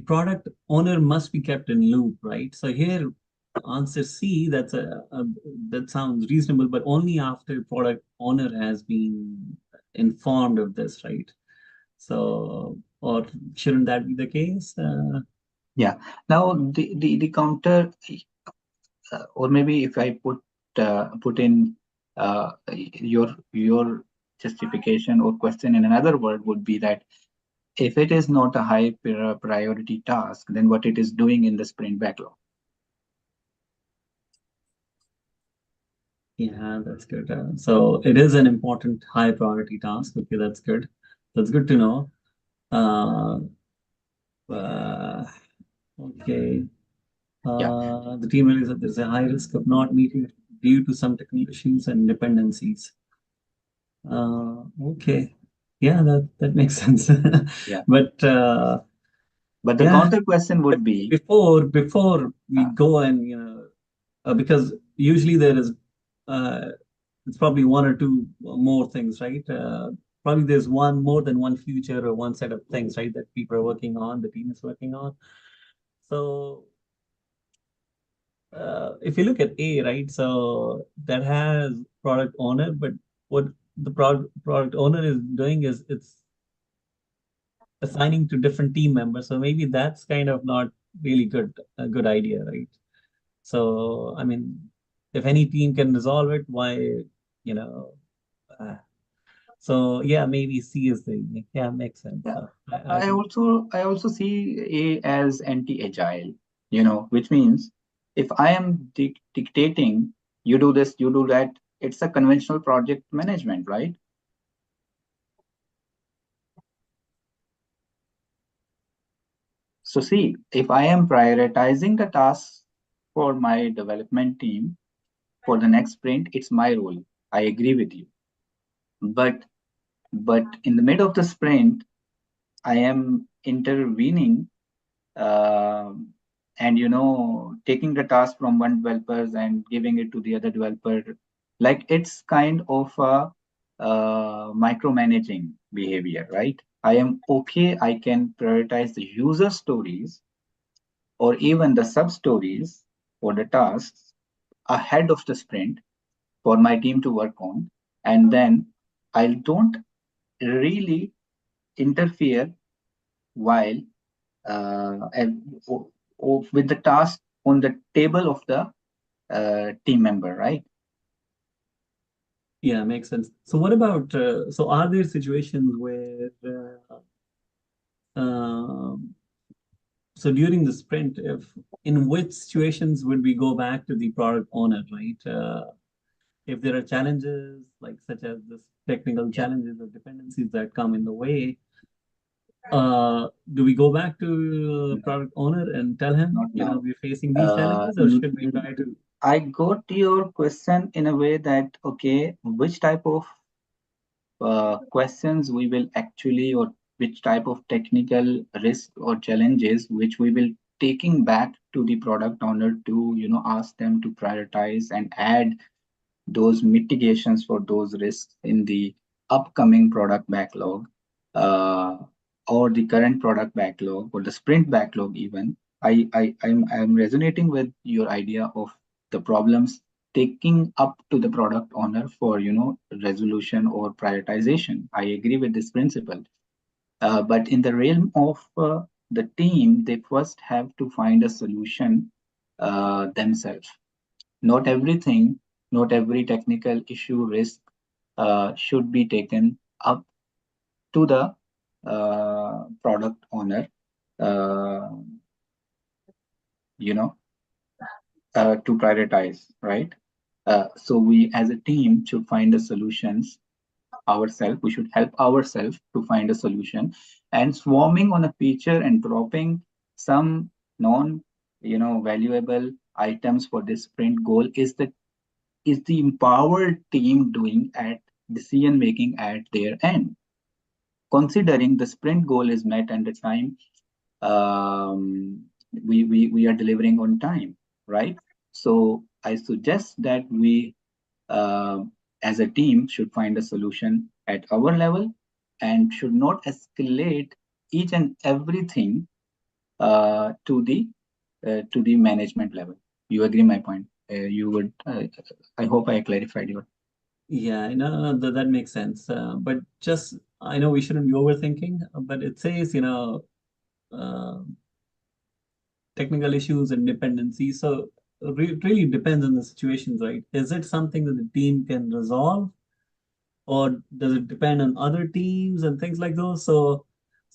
product owner must be kept in loop, right? So here, answer C, that sounds reasonable, but only after product owner has been informed of this, right? So, or shouldn't that be the case? Yeah. Now the counter, or maybe if I put in your justification or question in another word would be that if it is not a high priority task, then what it is doing in the sprint backlog. Yeah, that's good. So it is an important high priority task. Okay, that's good. That's good to know. Uh, uh, okay. Yeah. The team believes that there's a high risk of not meeting it due to some technical issues and dependencies. Okay. Yeah, that makes sense. Yeah. But But the yeah, counter question would be, before we uh, go and because usually there is it's probably one or two more things, right? Probably there's one more than one future or one set of things, right, that people are working on, the team is working on. So if you look at A, right, so that has product owner, but what the product owner is doing is it's assigning to different team members. So maybe that's kind of not really a good idea, right? So I mean, if any team can resolve it, why, you know, uh, so yeah, maybe C is the, yeah, makes sense. Yeah. I think, I also see A as anti-agile, which means if I am dictating, you do this, you do that, it's a conventional project management, right? So see, if I am prioritizing the tasks for my development team for the next sprint, it's my role. I agree with you. But in the mid of the sprint, I am intervening, uh, and taking the task from one developers and giving it to the other developer, like it's kind of a micromanaging behavior, right? I am okay, I can prioritize the user stories or even the sub stories or the tasks ahead of the sprint for my team to work on, and then I don't really interfere while with the task on the table of the team member, right? yeah, makes sense. So what about, so are there situations where, um, so during the sprint, if in which situations would we go back to the product owner, right? If there are challenges like such as this technical Yeah. challenges or dependencies that come in the way, do we go back to No, product owner and tell him, not now. we're facing these challenges, or should we try to? I got your question in a way that, okay, which type of questions we will actually, or which type of technical risk or challenges which we will taking back to the product owner to ask them to prioritize and add those mitigations for those risks in the upcoming product backlog, uh, or the current product backlog or the sprint backlog even. I'm resonating with your idea of the problems taking up to the product owner for resolution or prioritization. I agree with this principle. But in the realm of the team, they first have to find a solution themselves. Not everything, not every technical issue risk should be taken up to the product owner, uh, you know, to prioritize, right? So we as a team should find the solutions ourselves. We should help ourselves to find a solution. And swarming on a feature and dropping some non, valuable items for this sprint goal is the empowered team doing at decision making at their end, considering the sprint goal is met and the time, we are delivering on time, right? So I suggest that we, uh, as a team, should find a solution at our level and should not escalate each and everything to the management level. You agree my point? You would. I hope I clarified your. Yeah, no, that makes sense. But just, I know we shouldn't be overthinking, but it says, uh, technical issues and dependencies. So it really depends on the situations, right? Is it something that the team can resolve, or does it depend on other teams and things like those? So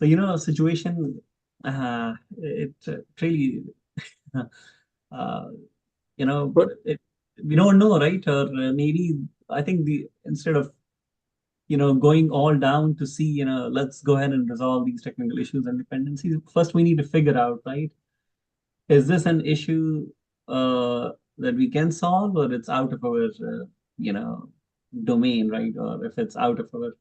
a situation, it really, uh, But we don't know, right? Or maybe I think the instead of going all down to see, let's go ahead and resolve these technical issues and dependencies. First, we need to figure out, right? Is this an issue that we can solve, or it's out of our, you know, domain, right? Or if it's out of our,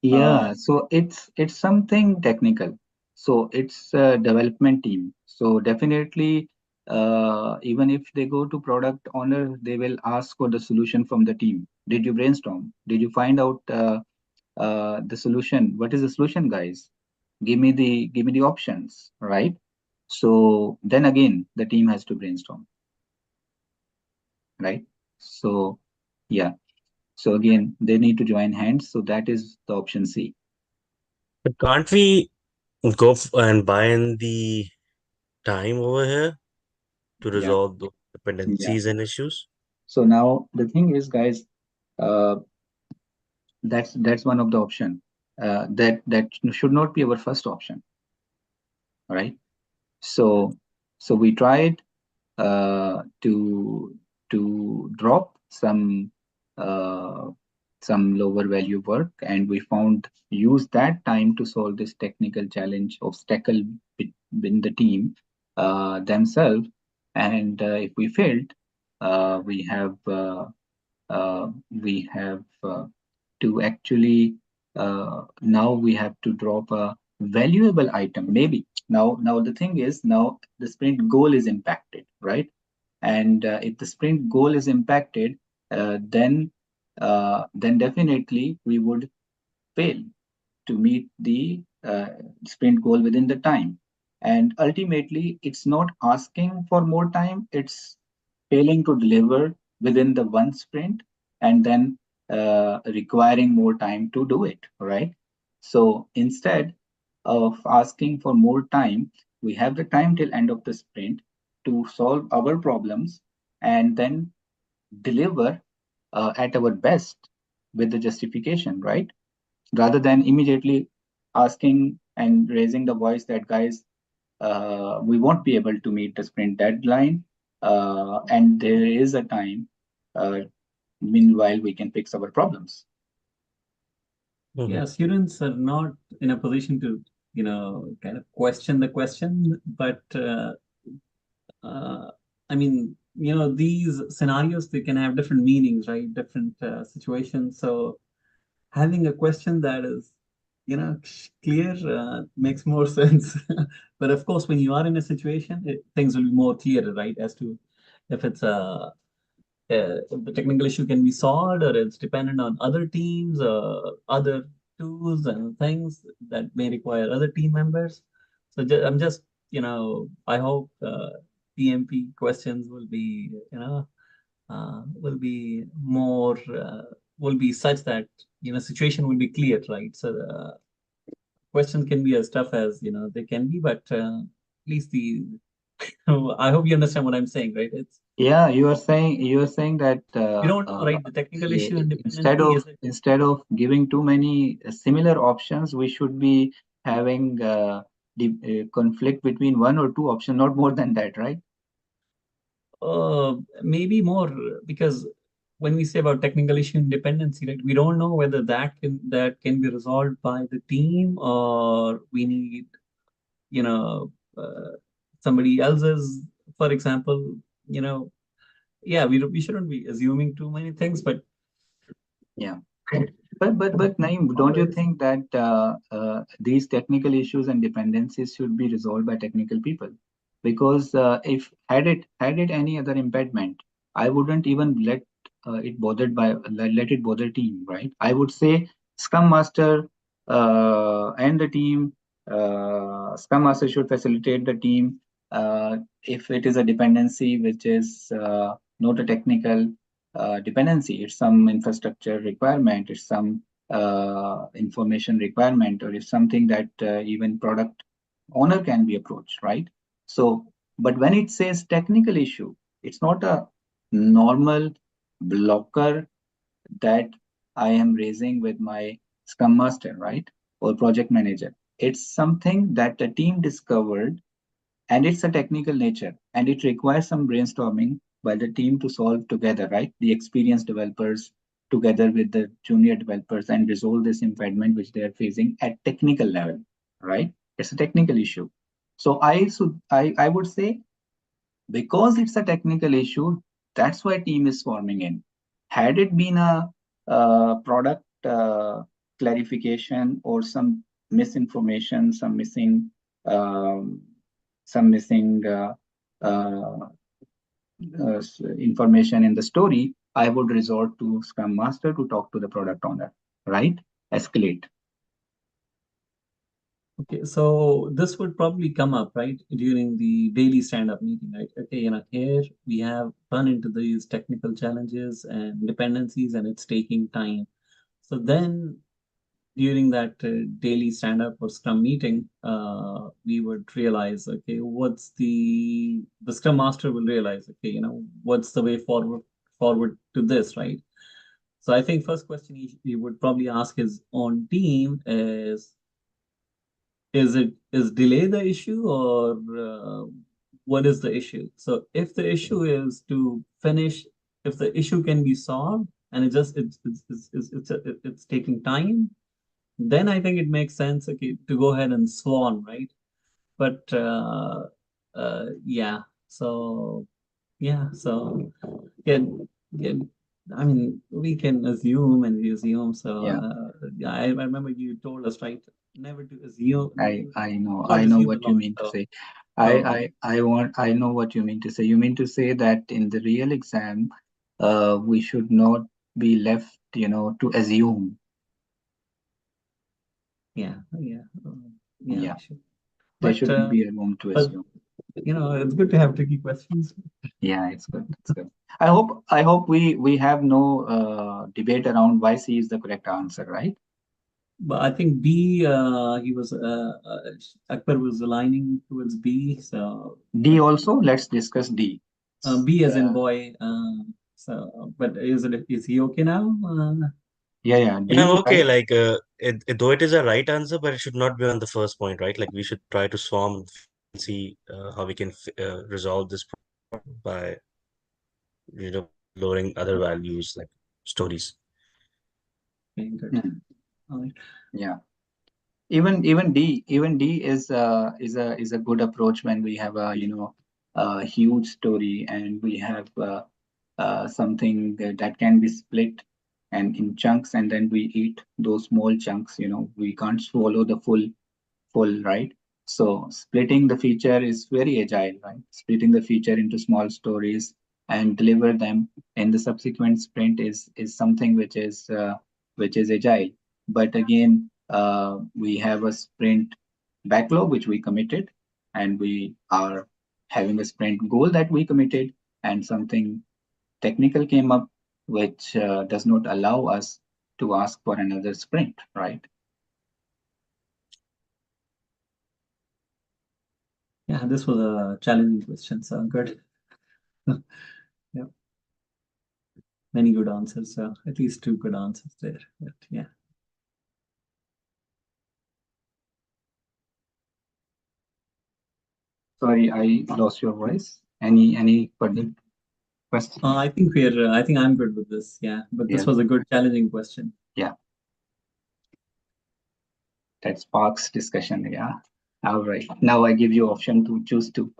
Yeah, uh, so it's something technical. So it's a development team. So definitely, even if they go to product owner, they will ask for the solution from the team. Did you brainstorm? Did you find out the solution? What is the solution, guys? Give me the options, right? So then again, the team has to brainstorm, right? So yeah. So again, they need to join hands. So that is the option C. But can't we and buy in the time over here to Yeah. resolve those Yeah. dependencies and issues? So now the thing is, guys, uh, that's one of the option. That should not be our first option, right? So so we tried to drop uh, some lower value work, and we found use that time to solve this technical challenge obstacle within the team themselves. And if we failed, we have to actually now we have to drop a valuable item. Maybe now the thing is, now the sprint goal is impacted, right? And if the sprint goal is impacted, then definitely we would fail to meet the sprint goal within the time. And ultimately, it's not asking for more time, it's failing to deliver within the one sprint, and then requiring more time to do it, right? So instead of asking for more time, we have the time till end of the sprint to solve our problems and then deliver at our best with the justification, right? Rather than immediately asking and raising the voice that, guys, we won't be able to meet the sprint deadline, and there is a time. Uh, Meanwhile, we can fix our problems. Mhm. Yeah, students are not in a position to, kind of question the question, but uh, I mean, these scenarios, they can have different meanings, right? Different situations. So having a question that is, clear makes more sense. But of course, when you are in a situation, things will be more clear, right? As to if it's the technical issue can be solved, or it's dependent on other teams, other tools and things that may require other team members. So I'm just, I hope PMP questions will be, will be more, will be such that, situation will be clear, right? So the question can be as tough as, they can be, but at least I hope you understand what I'm saying, right? Yeah, you are saying that We don't know, right? The technical issue and instead dependency of is it. instead of giving too many similar options, we should be having the conflict between one or two options, not more than that, right? Maybe more, because when we say about technical issue and dependency, right, we don't know whether that can be resolved by the team, or we need, you know, somebody else's, for example, you know, yeah, we shouldn't be assuming too many things, but Yeah. But Naeem, don't you always. think that these technical issues and dependencies should be resolved by technical people? Because if had it any other impediment, I wouldn't even let it bother team, right? I would say Scrum Master and the team. Scrum Master should facilitate the team. If it is a dependency which is not a technical dependency, it's some infrastructure requirement, it's some information requirement, or it's something that even product owner can be approached, right? So, but when it says technical issue, it's not a normal blocker that I am raising with my Scrum Master, right? Or project manager. It's something that the team discovered, and it's a technical nature, and it requires some brainstorming by the team to solve together, right? The experienced developers together with the junior developers, and resolve this impediment which they are facing at technical level, right? It's a technical issue. So I would say, because it's a technical issue, that's why team is forming in. Had it been a product clarification, or some misinformation, um, some missing uh, information in the story, I would resort to Scrum Master to talk to the product owner, right? Escalate. Okay, so this would probably come up, right, during the daily stand-up meeting, right? Okay, here we have run into these technical challenges and dependencies, and it's taking time. So then during that daily stand-up or Scrum meeting, we would realize, okay, what's the Scrum Master will realize, okay, what's the way forward forward to this, right? So I think first question he would probably ask his own team is delay the issue, or what is the issue? So if the issue is to finish, if the issue can be solved and it's taking time, then I think it makes sense, okay, to go ahead and swan, right? But yeah, so yeah, so yeah, yeah, I mean, we can assume and we assume. So Yeah, yeah, I remember you told us, right, never to assume, not I know assume a what you lot. mean to So say. so I know what you mean to say. You mean to say that in the real exam, we should not be left, to assume. yeah, yeah, yeah, Yeah, we should. there But shouldn't be a room to but assume. it's good to have tricky questions. Yeah, it's good. It's good. I hope we have no debate around why C is the correct answer, right? But I think B, he was Akbar was aligning towards B. So, D but also. Let's discuss D. B as in Uh, boy. So, but is he okay now? yeah, yeah. Yeah, I'm D, okay. right? Like, though it is a right answer, but it should not be on the first point, right? Like, we should try to swarm and see how we can resolve this problem by, lowering other values like stories. Okay, good. Hmm. All right. Yeah. Even D is a good approach when we have a huge story and we have something that can be split and in chunks, and then we eat those small chunks. We can't swallow the full, right? So splitting the feature is very agile, right? Splitting the feature into small stories and deliver them in the subsequent sprint is something which is agile. But again, we have a sprint backlog which we committed, and we are having a sprint goal that we committed, and something technical came up which does not allow us to ask for another sprint, right? Yeah, this was a challenging question. So good. Yeah, many good answers. So at least two good answers there. But yeah. Sorry, I lost your voice. Any further question? I think we're. I think I'm good with this. Yeah, but this Yeah, was a good challenging question. yeah, that sparks discussion. Yeah. All right. Now I give you option to choose two.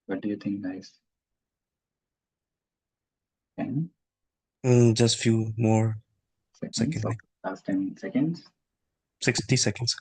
What do you think, guys? 10 Just few more seconds? seconds, Okay, like last 10 seconds. 60 seconds.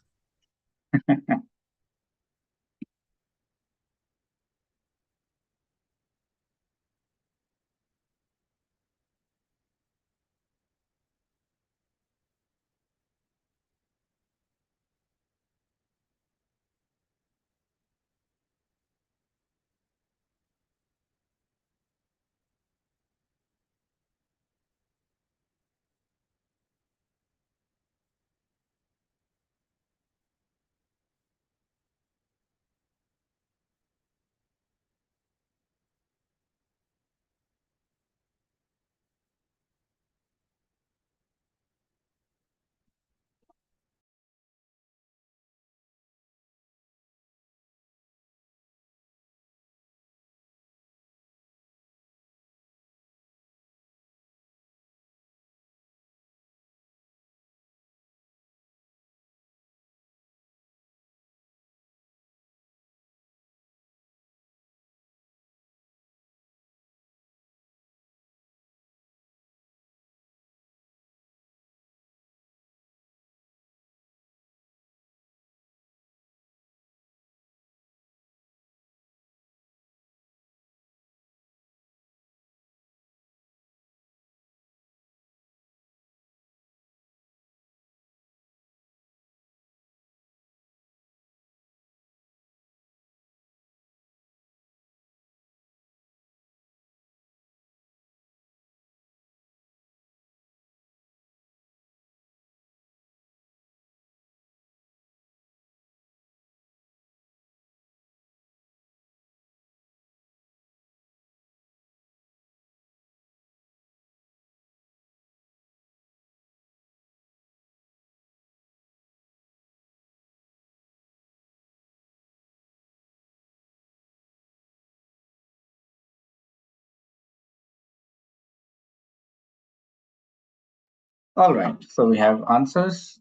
All right, so we have answers.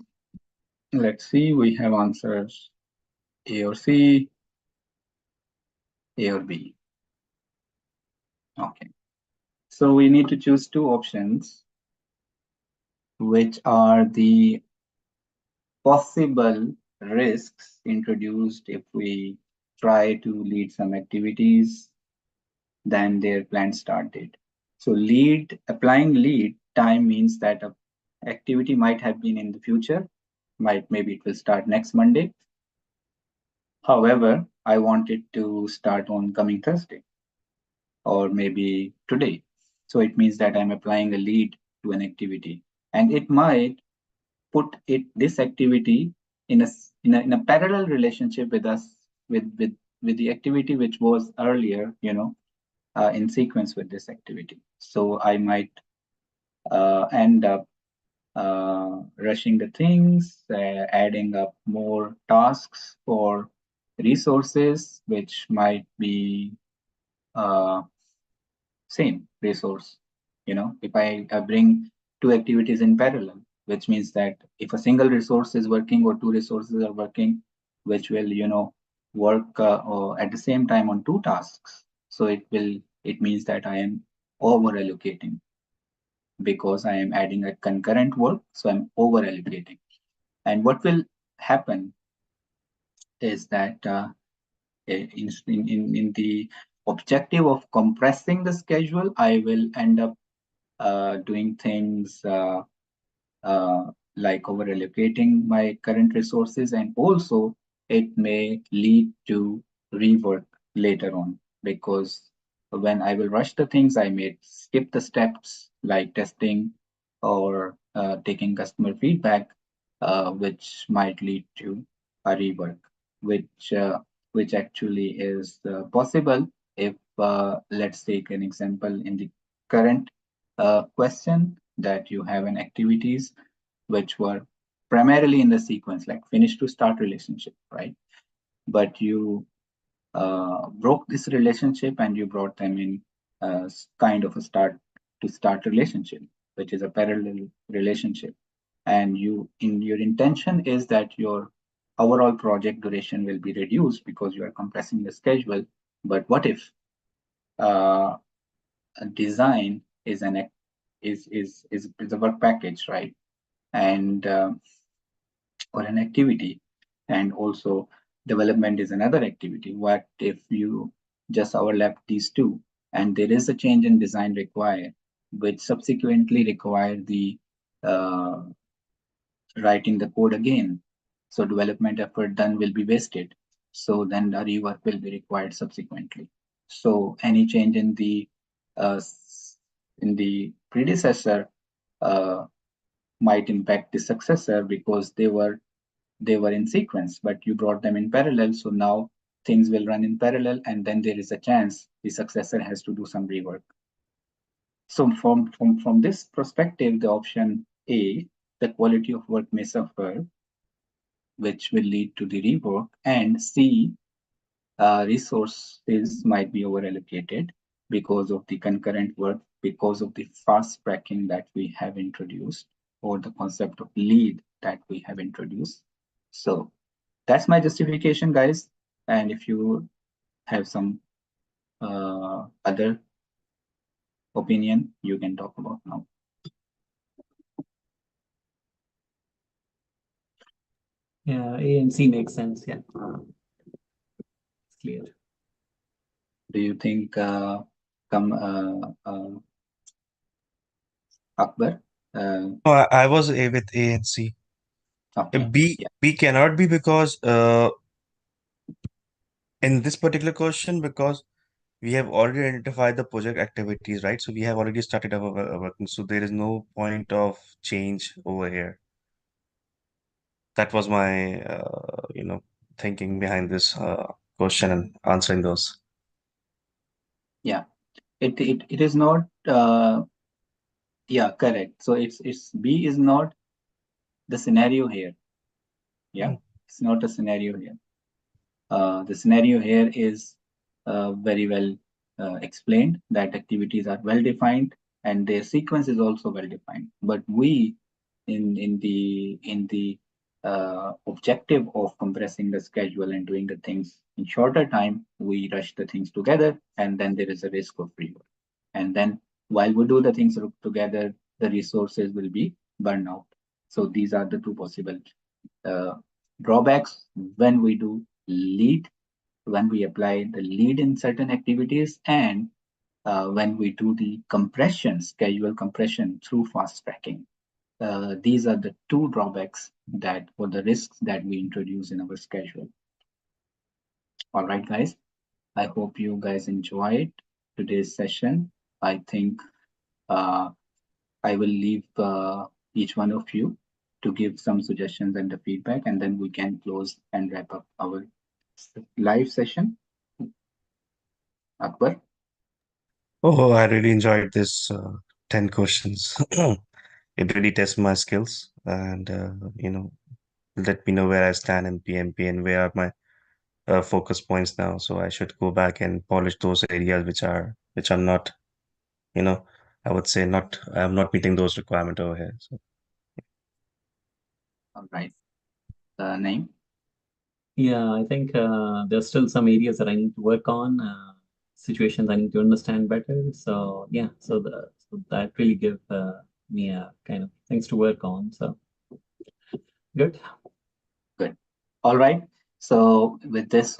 Let's see, we have answers A or C, A or B. Okay, so we need to choose two options, which are the possible risks introduced if we try to lead some activities than their planned start date. So applying lead time means that a activity might have been in the future, maybe it will start next Monday. However, I want it to start on coming Thursday or maybe today. So it means that I'm applying a lead to an activity, and it might put this activity in a parallel relationship with us with the activity which was earlier, in sequence with this activity. So I might end up rushing the things, adding up more tasks for resources, which might be uh, same resource. If I bring two activities in parallel, which means that if a single resource is working or two resources are working, which will, work or at the same time on two tasks. So it means that I am over allocating because I am adding a concurrent work. So I'm over allocating. And what will happen is that in the objective of compressing the schedule, I will end up doing things like over allocating my current resources, and also it may lead to rework later on, because when I will rush the things, I may skip the steps like testing or taking customer feedback, which might lead to a rework, which uh, which actually is possible if let's take an example in the current question, that you have an activities which were primarily in the sequence, like finish to start relationship, right? But you broke this relationship and you brought them in kind of a start to start relationship, which is a parallel relationship. And your intention is that your overall project duration will be reduced because you are compressing the schedule. But what if a design is a work package, right? And or an activity, and also development is another activity. What if you just overlap these two, and there is a change in design required, which subsequently require the uh, writing the code again? So development effort done will be wasted. So then the rework will be required subsequently. So any change uh, in the predecessor uh, might impact the successor, because they were in sequence, but you brought them in parallel. So now things will run in parallel, and then there is a chance the successor has to do some rework. So from this perspective, the option A, the quality of work may suffer, which will lead to the rework, and C, resources might be over allocated because of the concurrent work, because of the fast tracking that we have introduced, or the concept of lead that we have introduced. So that's my justification, guys. And if you have some other opinion, you can talk about now. Yeah, A and C makes sense. Yeah, it's clear. Do you think, Akbar? No, I was A with A and C. Okay, B yeah, B cannot be because in this particular question, because we have already identified the project activities, right? So we have already started our working. So there is no point of change over here. That was my thinking behind this question and answering those. yeah. It is not. Yeah, correct. So it's B is not the scenario here. Yeah, Hmm. it's not a scenario here. The scenario here is very well explained, that activities are well defined and their sequence is also well defined. But we in the objective of compressing the schedule and doing the things in shorter time, we rush the things together, and then there is a risk of rework. And then while we do the things together, the resources will be burned out. So these are the two possible uh, drawbacks when we do lead, when we apply the lead in certain activities, and when we do the compression, schedule compression through fast tracking. These are the two drawbacks that, or the risks that we introduce in our schedule. All right, guys. I hope you guys enjoyed today's session. I think uh, I will leave each one of you to give some suggestions and the feedback, and then we can close and wrap up our live session. Akbar. Oh, I really enjoyed this 10 questions. It really tests my skills and let me know where I stand in PMP and where are my focus points now. So I should go back and polish those areas which are not, you know, I would say I'm not meeting those requirements over here. So All right. Name. Yeah, I think there's still some areas that I need to work on, situations I need to understand better. So yeah, so that really give me a kind of things to work on. So good. Good. All right. So with this,